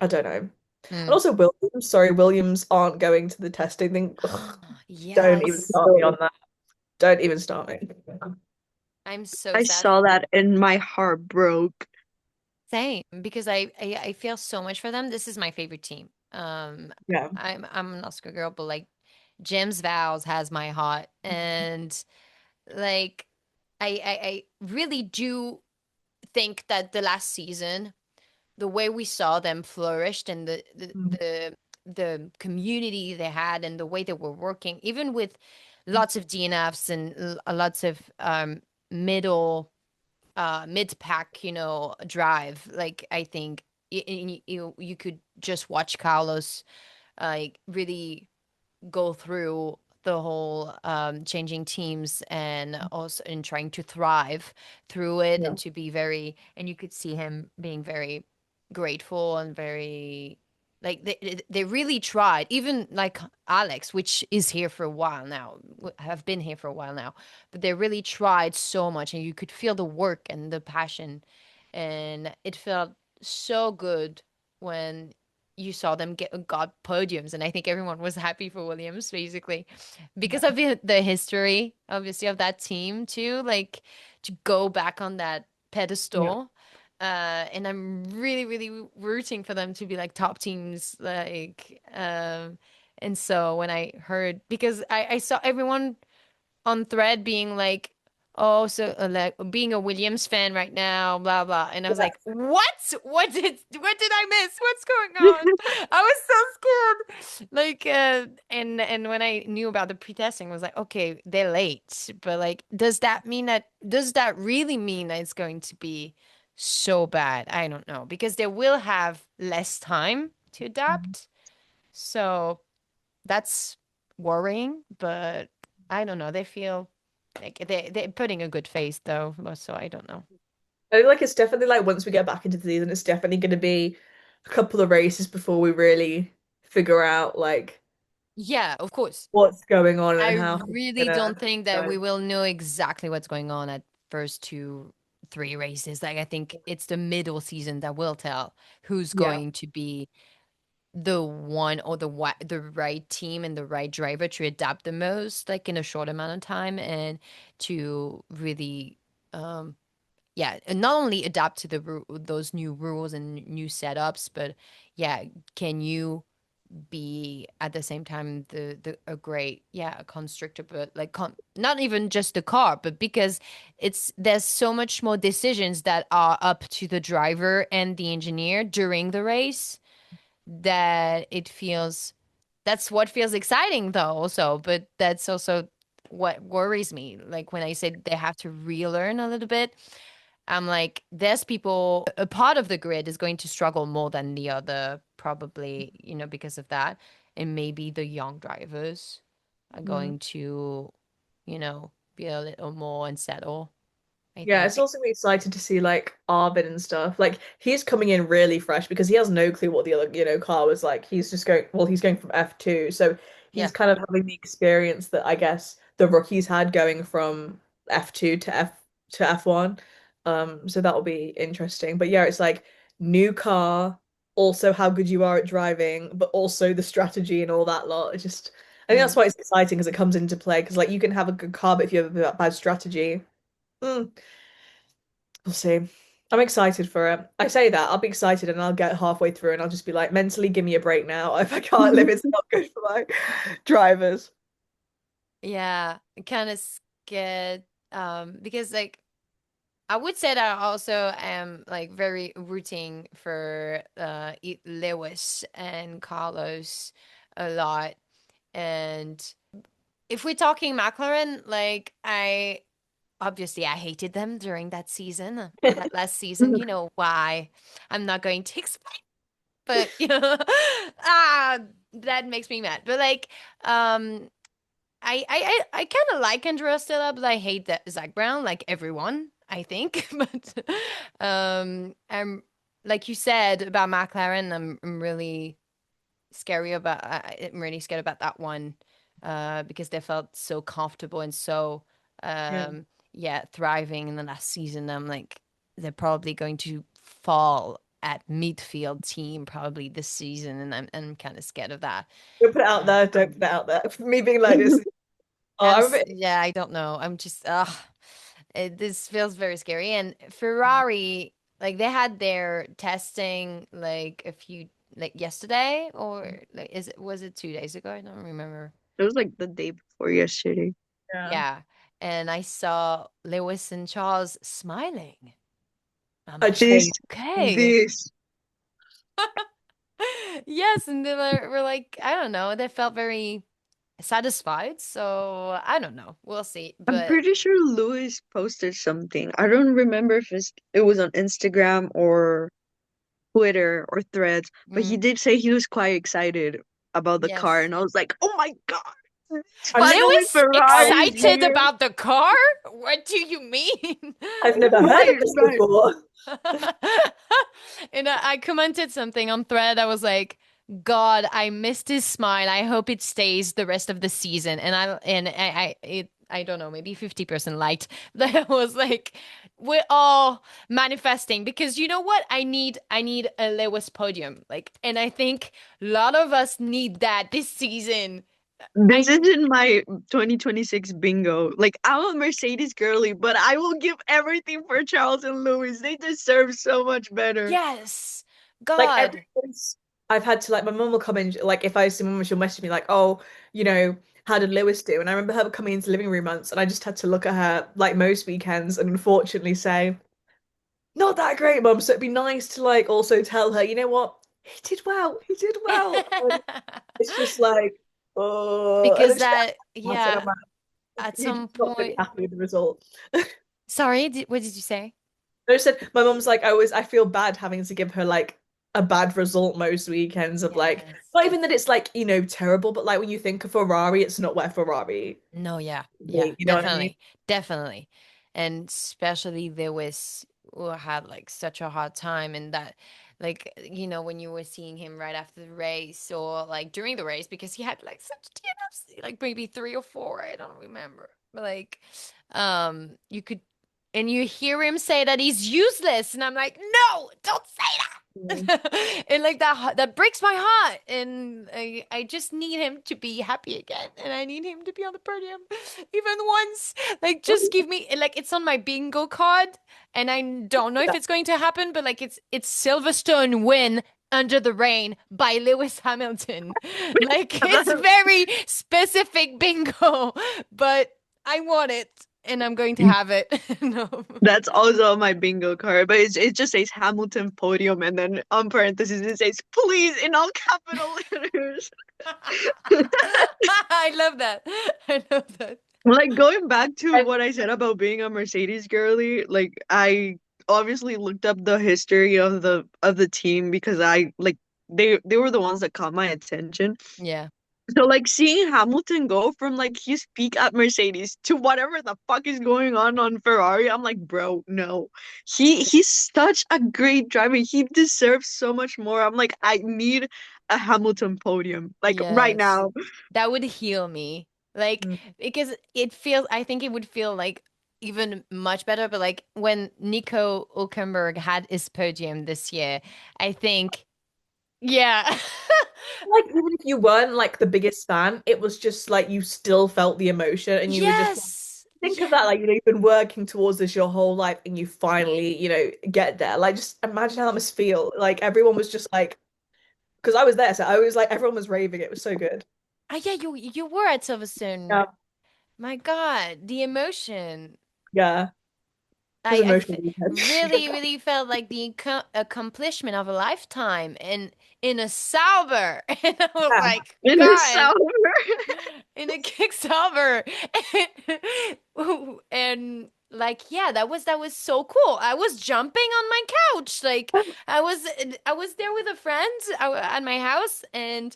I don't know. And Mm. also Williams, sorry, Williams aren't going to the testing thing. Ugh, don't even Yes. start me on that. Don't even start me. I'm so I sad. saw that and my heart broke. Same, because I feel so much for them. This is my favorite team. Yeah. I'm an Oscar girl, but like Jim's Vows has my heart, and like I really do think that the last season, the way we saw them flourished and Mm. the community they had and the way they were working, even with lots of DNFs and lots of middle mid pack, drive. Like I think you could just watch Carlos like really go through the whole changing teams and also in trying to thrive through it Yeah. and to be very and you could see him being very grateful and very like they really tried, even like Alex, which is here for a while now, have been here for a while now, but they really tried so much and you could feel the work and the passion, and it felt so good when you saw them got podiums, and I think everyone was happy for Williams basically because Yeah. of the history obviously of that team too, like to go back on that Yeah. pedestal. And I'm really really rooting for them to be like top teams, like and so when I heard, because I saw everyone on thread being like, oh, so like being a Williams fan right now, blah blah, and I was like, what? What did I miss? What's going on? I was so scared. Like, and when I knew about the pre-testing, I was like, okay, they're late, but like, does that really mean that it's going to be so bad? I don't know because they will have less time to adapt. So that's worrying, but I don't know. They feel like they're putting a good face though, so I don't know. I feel like it's definitely like once we get back into the season, it's definitely going to be a couple of races before we really figure out like Yeah, of course. what's going on I and how it's really don't gonna think that go. we will know exactly what's going on at first two, three races. Like I think it's the middle season that will tell who's Yeah. going to be the one or the right team and the right driver to adapt the most, like in a short amount of time, and to really, yeah, and not only adapt to those new rules and new setups, but yeah, can you be at the same time the a great yeah a constructor but like not even just the car but because there's so much more decisions that are up to the driver and the engineer during the race that it feels that's what feels exciting though also but that's also what worries me like when I said they have to relearn a little bit. I'm like, there's people, a part of the grid is going to struggle more than the other, probably, because of that. And maybe the young drivers are Mhm. going to, be a little more unsettled, I Yeah, it's think. also really exciting to see like Arvin and stuff. Like he's coming in really fresh because he has no clue what the other, car was like. He's just going, well, he's going from F2. So he's Yeah. kind of having the experience that I guess the rookies had going from F2 to F1. So that'll be interesting. But yeah, it's like new car, also how good you are at driving, but also the strategy and all that lot. It just I think that's Mm. why it's exciting because it comes into play because like you can have a good car, but if you have a bad strategy. Mm, we'll see. I'm excited for it. I say that I'll be excited and I'll get halfway through and I'll just be like, mentally, give me a break now. If I can't live, it's not good for my drivers. Yeah. Kind of scared. Because like I would say that I also am like very rooting for Lewis and Carlos a lot. And if we're talking McLaren, like I hated them during that season, that last season. You know why? I'm not going to explain, but ah, that makes me mad. But like, I kind of like Andrea Stella, but I hate that Zach Brown, like everyone, I think. But I'm like you said about McLaren, I'm really I'm really scared about that one because they felt so comfortable and so Yeah. yeah thriving in the last season. I'm like they're probably going to fall at midfield team probably this season, and I'm kind of scared of that. Don't put it out Uh, there. Don't put it out there. For me being like this, oh, I'm a bit. yeah, I don't know. I'm just this feels very scary. And Ferrari, like they had their testing like a few like yesterday or like was it 2 days ago? I don't remember. It was like the day before yesterday. Yeah. Yeah. And I saw Lewis and Charles smiling. I'm I like, This, changed. okay. this. Yes, and they were like, I don't know, they felt very satisfied. So I don't know. We'll see. I'm But pretty sure Lewis posted something. I don't remember if it was on Instagram or Twitter or Threads, but he mm, did say he was quite excited about the car, yes. and I was like, "Oh my God, it's I've never, finally Lewis Ferrari's I've excited here!" about the car? What do you mean? I've never heard of Right, this right. before. And I commented something on Thread. I was like, God, I missed his smile. I hope it stays the rest of the season. I don't know, maybe 50% liked. But I was like, we're all manifesting because you know what? I need a Lewis podium. Like, and I think a lot of us need that this season. This I isn't my 2026 bingo. Like, I'm a Mercedes girly, but I will give everything for Charles and Lewis. They deserve so much better. yes. Like ever God. since I've had to like my mum will come in like if I see my mum she'll message me like oh how did Lewis do and I remember her coming into the living room once and I just had to look at her like most weekends and unfortunately say not that great mum so it'd be nice to like also tell her you know what he did well and it's just like oh and Because then she that, asked and I'm yeah, like at you're some just not going to be point. happy with the result. Sorry, what did you say? I just said my mum's like I feel bad having to give her like a bad result most weekends of like Yes. not even that it's like, terrible, but like when you think of Ferrari, it's not where Ferrari No, yeah, yeah, be, you know what I mean? definitely, definitely. And especially Lewis who had like such a hard time and that when you were seeing him right after the race or like during the race because he had like such DNFs, like maybe three or four, I don't remember. But like you could and you hear him say that he's useless and I'm like, "No, don't say that." Mm. And like that breaks my heart and I just need him to be happy again and I need him to be on the podium even once, like just give me like it's on my bingo card and I don't know if it's going to happen but like it's Silverstone win under the rain by Lewis Hamilton. Like it's very specific bingo but I want it and I'm going to have it. No. That's also on my bingo card, but it just says Hamilton podium, and then on parentheses it says please in all capital letters. I love that. I love that. Like going back to And what I said about being a Mercedes girly, like I obviously looked up the history of the team because I like they were the ones that caught my attention. Yeah. So like seeing Hamilton go from like his peak at Mercedes to whatever the fuck is going on Ferrari, I'm like, bro, no. He's such a great driver. He deserves so much more. I'm like, I need a Hamilton podium like right Yes. now. That would heal me. Like, mm, because I think it would feel like even much better. But like when Nico Hülkenberg had his podium this year, I think, yeah. like even if you weren't like the biggest fan, it was just like you still felt the emotion and you were just like, Yes. think of Yeah. that, like you've been working towards this your whole life and you finally, get there. Like just imagine how that must feel. Like everyone was just like because I was there, so I was like everyone was raving. It was so good. Yeah, you were at Silverstone. Yeah. My God, the emotion. Yeah. It was I emotional. really, really felt like the accomplishment of a lifetime in a Sauber. And I was Yeah. like, In a God, sour. in a kick Sauber. And like, yeah, that was so cool. I was jumping on my couch. Like I was there with a friend at my house and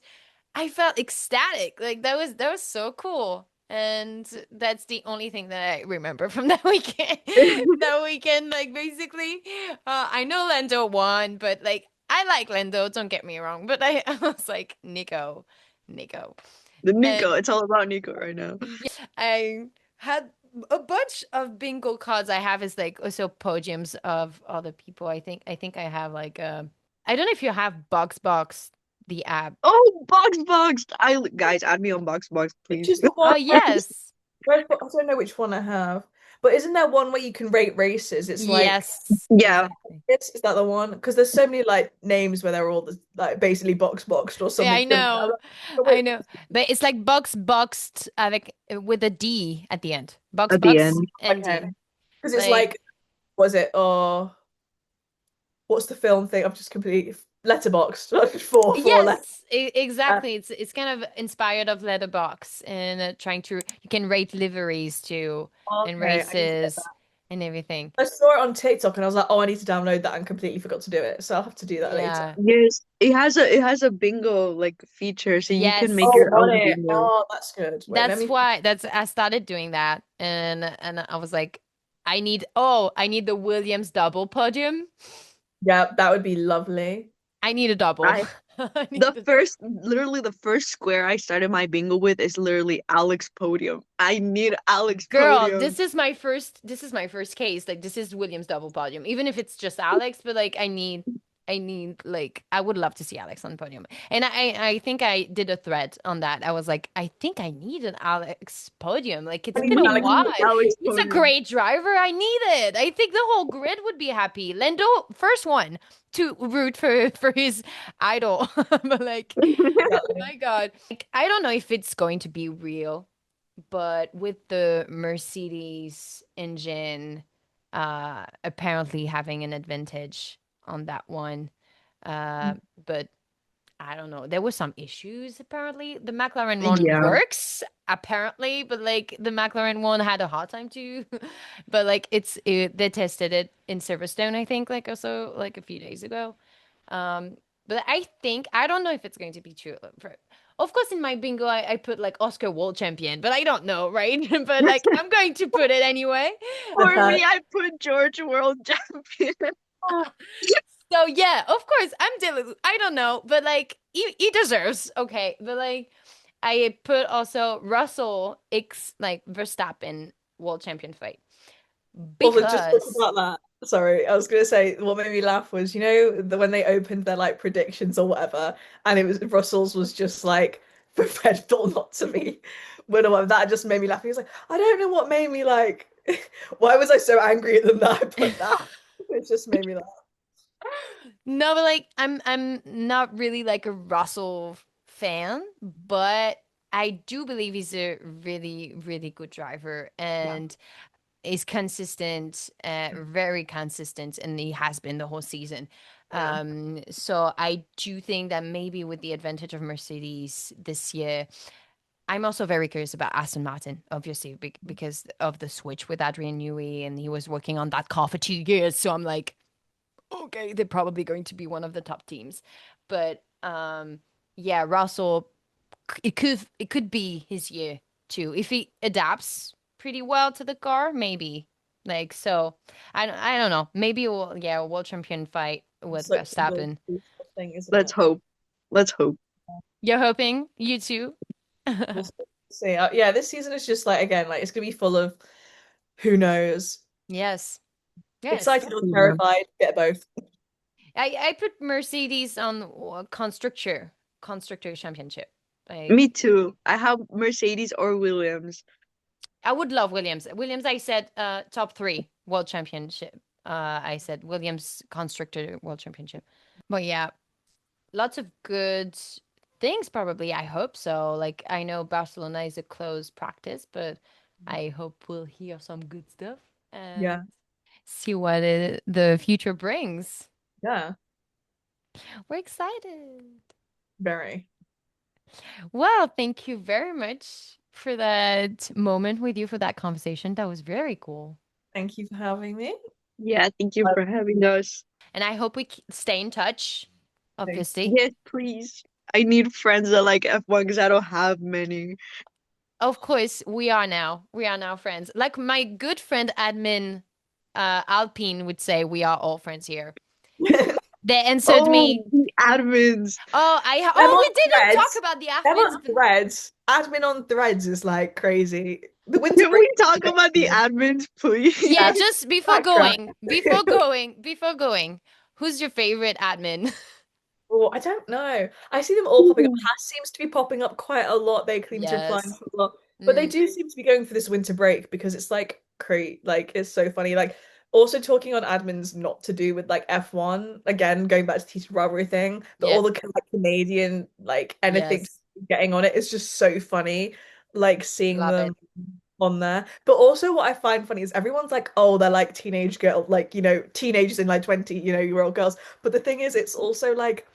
I felt ecstatic. Like that was so cool. And that's the only thing that I remember from that weekend. That weekend, like basically, I know Lando won, but like I like Lando, don't get me wrong. But I was like, Nico. The And Nico, it's all about Nico right now. yeah, I had a bunch of bingo cards I have is like also podiums of other people. I think I have like I don't know if you have Box the app. Oh, Box. Guys, add me on Box, Which please. is the Oh one yes. I don't know which one I have. But isn't there one where you can rate races? It's like Yes, Yeah, exactly. is that the one? Because there's so many like names where they're all like basically boxed or Yeah, something I similar. I'm know. like, oh, I wait. know. But it's like boxed avec with a D at the end. at the Box end. and Okay. D. Because it's Like like, was it? Oh, what's the film thing? I've just completely letterboxed four letters. yes, exactly. It's kind of inspired of Letterbox and trying to you can rate liveries too and Okay, I need to get races that. and everything. I saw it on TikTok and I was like, oh, I need to download that and completely forgot to do it. So I'll have to do that later. Yeah. Yes, it has a bingo like feature, so you can make Yes. Oh, your on own it. bingo. Oh, that's good. Wait, let That's me. why that's I started doing that and I was like I need the Williams double podium. Yeah, that would be lovely. I need a double. I I need the the first literally the first square I started my bingo with is literally Alex podium. I need Alex Girl, podium. this is my first case. Like this is Williams double podium. Even if it's just Alex, but like I need like I would love to see Alex on podium. And I think I did a thread on that. I was like, I think I need an Alex podium. Like I it's need been a Alex. We need while. Alex He's a podium. great driver. I need it. I think the whole grid would be happy. Lando, first one to root for his idol. But like, Exactly. my God. Like I don't know if it's going to be real but with the Mercedes engine apparently having an advantage on that one. Uh, but I don't know. There were some issues apparently. The McLaren one Yeah. works apparently, but like the McLaren one had a hard time too. But like they tested it in Silverstone, I think, like also like a few days ago. But I think I don't know if it's going to be true. Of course, in my bingo, I put like Oscar world champion, but I don't know, right? But like I'm going to put it anyway. For Uh, me, I put George world champion. So yeah, of course, I'm Dylan. I don't know, but like he deserves. Okay, but like I put also Russell X like Verstappen world champion fight Also, just talk because about that. Sorry, I was gonna say what made me laugh was, when they opened their like predictions or whatever, and it was Russell's was just like for Red Bull not to be winner. Whatever. That just made me laugh. He was like, I don't know what made me like. Why was I so angry at them that I put that? It just made me laugh. no, but like I'm not really like a Russell fan, but I do believe he's a really really good driver Yeah, and is consistent, very consistent, and he has been the whole season. yeah, So I do think that maybe with the advantage of Mercedes this year, I'm also very curious about Aston Martin, obviously, because of the switch with Adrian Newey, and he was working on that car for 2 years. So I'm like, okay, they're probably going to be one of the top teams. But yeah, Russell, it could be his year too if he adapts pretty well to the car, maybe. Like so, I don't know. Maybe we'll yeah, a world champion fight with it's like the Verstappen. thing, isn't Let's it? hope. Let's hope. You're hoping you too. We'll see. Yeah, this season is just like again, like it's gonna be full of who knows. Yes, yes. Excited or Yeah. terrified, get both. I put Mercedes on constructor championship. Me Like too. I have Mercedes or Williams. I would love Williams. Williams, I said top three world championship. I said Williams constructor world championship. But yeah, lots of good things probably. I hope so. Like I know Barcelona is a close practice, but I hope we'll hear some good stuff Yeah, and see what the future brings. yeah, We're excited. very. Well, thank you very much for that moment with you for that conversation. That was very cool. Thank you for having me. Yeah, thank you for having us. And I hope we stay in touch, obviously. Yes, please. I need friends that like F1 because I don't have many. Of course, we are now. We are now friends. Like my good friend admin Alpine would say, we are all friends here. Them They answered Oh, me. the admins. We on didn't talk threads. about the Them admins. on threads. Admin on threads is like crazy. The winter Can break. we talk about the admins, please? Yeah, Yeah, just backtrack. before going, who's your favorite admin? Oh, I don't know. I see them all popping up. Haas seems to be popping up quite a lot. They seem to be applying Yes. for a lot, but they Mm, do seem to be going for this winter break because it's like great. Like it's so funny. Like also talking on admins not to do with like F1 again, going back to teacher rivalry thing, but yeah. all the like Canadian like anything Yes. getting on it is just so funny. Like seeing Love it. them on there. But also what I find funny is everyone's like, oh, they're like teenage girl, like teenagers in like 20, year old girls. But the thing is, it's also like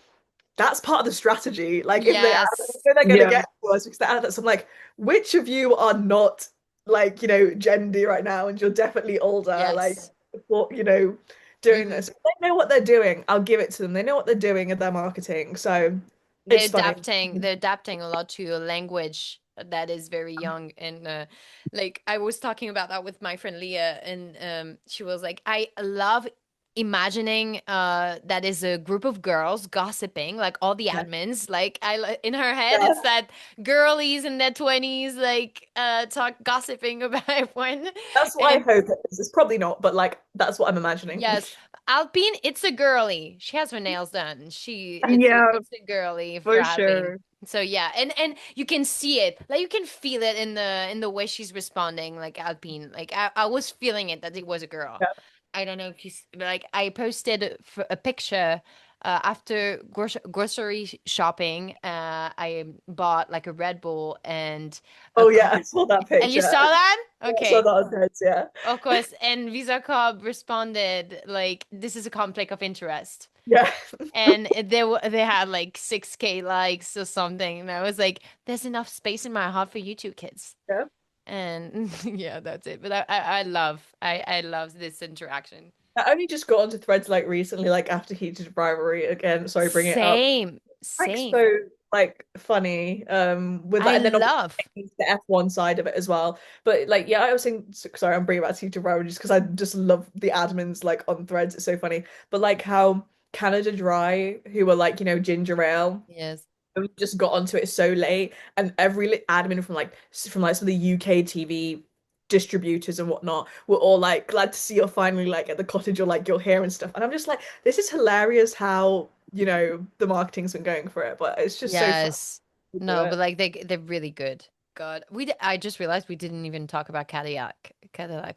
that's part of the strategy. Like if they add, Yes. they're gonna Yeah. get worse because they add that. So I'm like, which of you are not like Gen D right now, and you're definitely older, like Yes. what doing Hmm. this. If they know what they're doing, I'll give it to them. They know what they're doing in their marketing, so They're it's funny. adapting. They're adapting a lot to a language that is very young. And like I was talking about that with my friend Leah, and she was like, I love imagining that is a group of girls gossiping, like all the Yeah, admins. Like in her head, yeah. it's that girlies in their 20s, like talk gossiping about one. That's what I And hope it is. It's probably not, but like that's what I'm imagining. yes, Alpine, it's a girly. She has her nails done. Yeah, It's a girly for for Alpine. sure. So yeah, and you can see it. Like you can feel it in the way she's responding, like Alpine. Like I was feeling it that it was a girl. Yeah. I don't know if like I posted a picture after grocery shopping. I bought like a Red Bull and a Oh yeah, Coke. I saw that And you picture. saw that? I saw Okay. that on Threads, yeah. Of course, and Visa Cub responded like, "This is a conflict of interest," Yeah. and they had like 6K likes or something, and I was like, "There's enough space in my heart for you two kids." Yeah. And yeah, that's it. But I love this interaction. I only just got onto Threads like recently, like after Heated Rivalry again. Sorry, bring it up. Same, Like same. so like funny with I that, and then obviously love. the F1 side of it as well. But like yeah, I was saying sorry, I'm bringing back to Rivalry just because I just love the admins like on Threads. It's so funny. But like how Canada Dry, who were like, ginger ale. Yes, We just got onto it so late, and every admin from some of the UK TV distributors and whatnot were all like, glad to see you're finally like at the cottage, or like you're here and stuff. And I'm just like, this is hilarious how the marketing's been going for it, but it's just so fun yes. to do No, but it. like they're really good. God, I just realized we didn't even talk about Cadillac,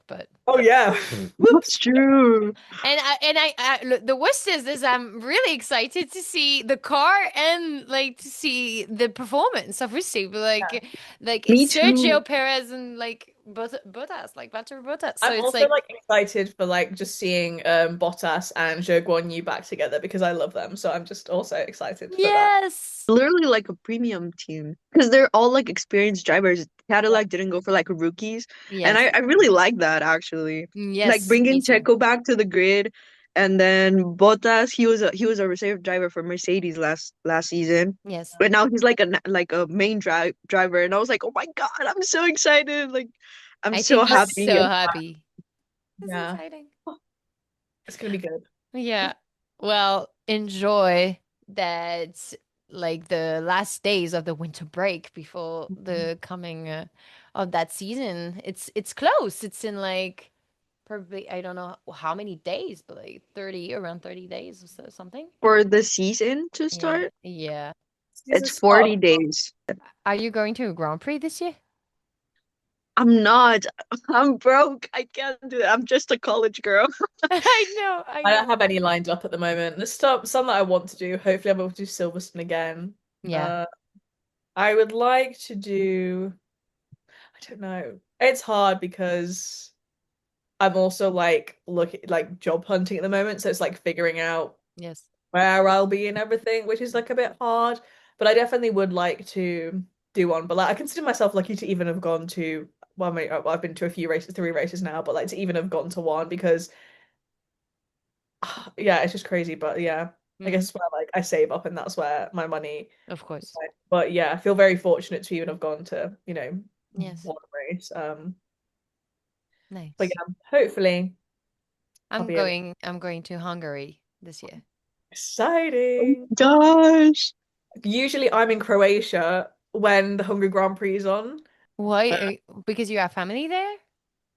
but Oh yeah. That's Whoops. true. and I look, the worst is I'm really excited to see the car and like to see the performance, obviously, but like Me too. Sergio Perez and like Bottas, like Valtteri Bottas. So I'm it's also like like excited for like just seeing Bottas and Zhou Guanyu back together because I love them. So I'm just also excited for that. yes, Literally like a premium team because they're all like experienced drivers. Cadillac didn't go for like rookies, and I, yes, I really like that actually. Like yes, me bringing too. Checo back to the grid, and then Bottas, he was a reserve driver for Mercedes last season, Yes, but now he's like a main driver, and I was like, oh my God, I'm so excited! Like, I'm I so think he's happy. so happy. That's Yeah, exciting. it's gonna be good. Yeah. Well, enjoy that, like the last days of the winter break before the coming of that season. It's close. It's in like probably I don't know how many days, but like 30, around 30 days or so, something. For the season to Yeah. start, Yeah. Season it's 40 start. days. Are you going to a Grand Prix this year? I'm not. I'm broke. I can't do it. I'm just a college girl. I know, I I don't know. have any lined up at the moment. There's some that I want to do. Hopefully, I'm able to do Silverstone again. Yeah. Uh, I would like to do. I don't know. It's hard because I'm also like looking like job hunting at the moment, so it's like figuring out Yes. where I'll be and everything, which is like a bit hard. But I definitely would like to do one. But like I consider myself lucky to even have gone to. Well, I mean, I've been to a few races, 3 races now, but like to even have gone to one because yeah, it's just crazy. But yeah, I Mm, guess it's where like I save up and that's where my money. of course. But yeah, I feel very fortunate to even have gone to, Yes. one race. But Nice. yeah, hopefully I'll be able. I'm going to Hungary this year. Exciting. Gosh. Usually I'm in Croatia when the Hungary Grand Prix is on. Why? Because you have family there?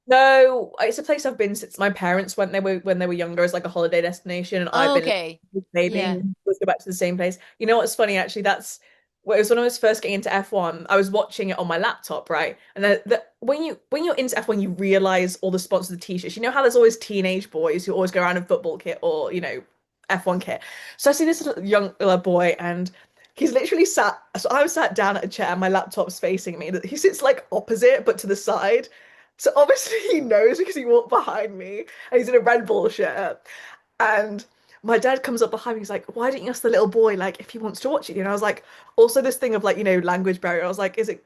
No, it's a place I've been since my parents went there when they were younger as like a holiday destination, and I've Oh, been okay. maybe Yeah. and we go back to the same place. You know what's funny actually? That's well, it was when I was first getting into F1. I was watching it on my laptop, right? And when you're into F1, you realize all the sponsors of the t-shirts. You know how there's always teenage boys who always go around in football kit or F1 kit. So I see this little young boy, and he's literally sat. So I was sat down at a chair, and my laptop's facing me. He sits like opposite, but to the side. So obviously he knows because he walked behind me and he's in a Red Bull shirt. And my dad comes up behind me, he's like, why didn't you ask the little boy like if he wants to watch it? And I was like, also this thing of like, language barrier. I was like, is it,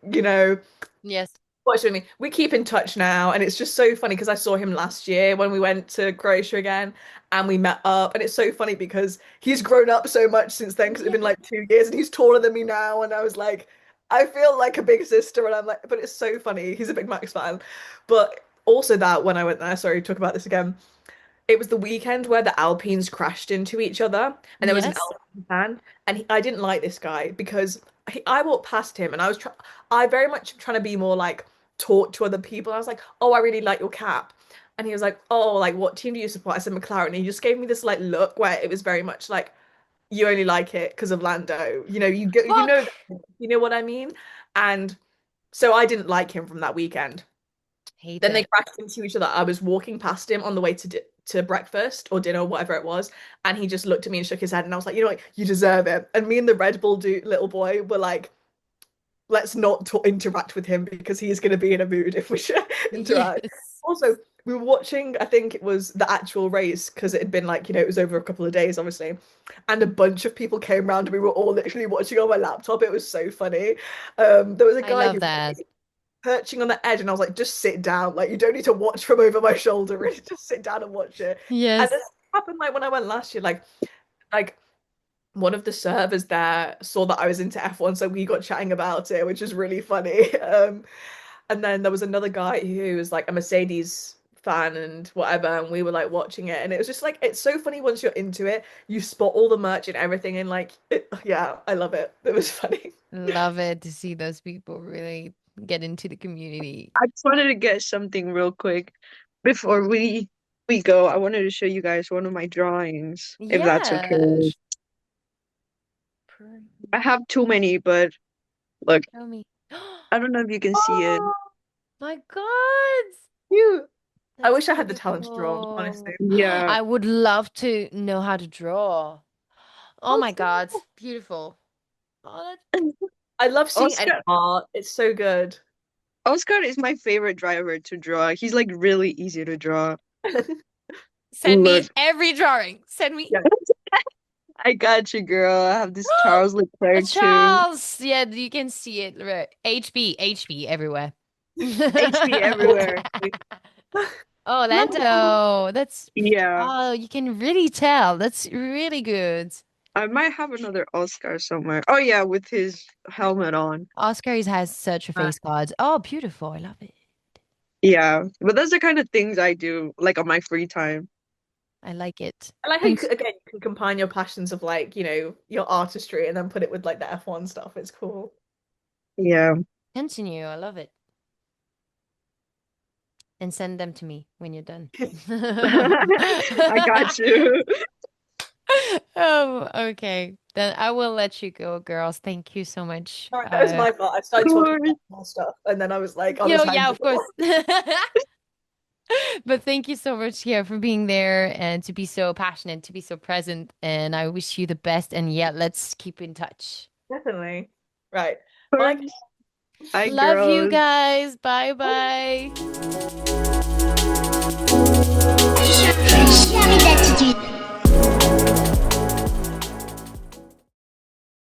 Yes. watch with me? We keep in touch now, and it's just so funny because I saw him last year when we went to Croatia again and we met up. And it's so funny because he's grown up so much since then because it's been Yeah. like 2 years and he's taller than me now. And I was like, I feel like a big sister, and I'm like, but it's so funny. He's a big Max fan. But also that when I went there, sorry, talk about this again. It was the weekend where the Alpines crashed into each other, and there was an Yes. Alpine fan, and I didn't like this guy because I walked past him, and I very much trying to be more like talk to other people. I was like, "Oh, I really like your cap," and he was like, "Oh, like what team do you support?" I said McLaren, and he just gave me this like look where it was very much like you only like it because of Lando. Fuck. You know what I mean? And so I didn't like him from that weekend. Hate Then they that. crashed into each other. I was walking past him on the way to breakfast or dinner, whatever it was, and he just looked at me and shook his head, and I was like, you know what, you deserve it. And me and the Red Bull little boy were like, let's not interact with him because he is going to be in a mood if we should interact. Yes. Also, we were watching, I think it was the actual race because it had been like, it was over a couple of days, obviously. And a bunch of people came around and we were all literally watching on my laptop. It was so funny. There was a I guy love who that. perching on the edge, and I was like, just sit down. Like, you don't need to watch from over my shoulder. Really, just sit down and watch it. And Yes. this happened like when I went last year. Like one of the servers there saw that I was into F1, so we got chatting about it, which is really funny. And then there was another guy who was like a Mercedes fan and whatever, and we were like watching it, and it was just like it's so funny once you're into it, you spot all the merch and everything, and like yeah, I love it. It was funny. Love it to see those people really get into the community. I just wanted to get something real quick before we go. I wanted to show you guys one of my drawings, if that's Yeah. okay. I have too many, but look, Show me. I don't know if you can see it. Oh, My God. cute. I That's wish I had the talent to draw, honestly. beautiful. Yeah. I would love to know how to draw. Oh Oh, my God. cool. Beautiful. Oh, I love seeing any Oscar art. It's so good. Oscar is my favorite driver to draw. He's like really easy to draw. send me Look, every drawing. Send me. Yeah, I got you, girl. I have this Charles Leclerc too. Charles. Yeah, you can see it. Right. HB everywhere. HB everywhere. Oh, love it. Lando. That's Yeah. oh, you can really tell. That's really good. I might have another Oscar somewhere. Oh yeah, with his helmet on. Oscar has such a face card. Oh, beautiful. I love it. Yeah. But those are kind of things I do like on my free time. I like it. I like how you And could, again, you can combine your passions of like, your artistry and then put it with like the F1 stuff. It's cool. Yeah. continue. I love it. And send them to me when you're done. I got you. Oh, okay. Then I will let you go, girls. Thank you so much. All right, that was my fault. I Of started talking course. about more stuff and then I was like, I'll Yo, just hang yeah, up. of course. But thank you so much here for being there and to be so passionate, to be so present. And I wish you the best. And yeah, let's keep in touch. Definitely. Right. Of Bye. course. Hi, Love you girls. guys. Bye bye.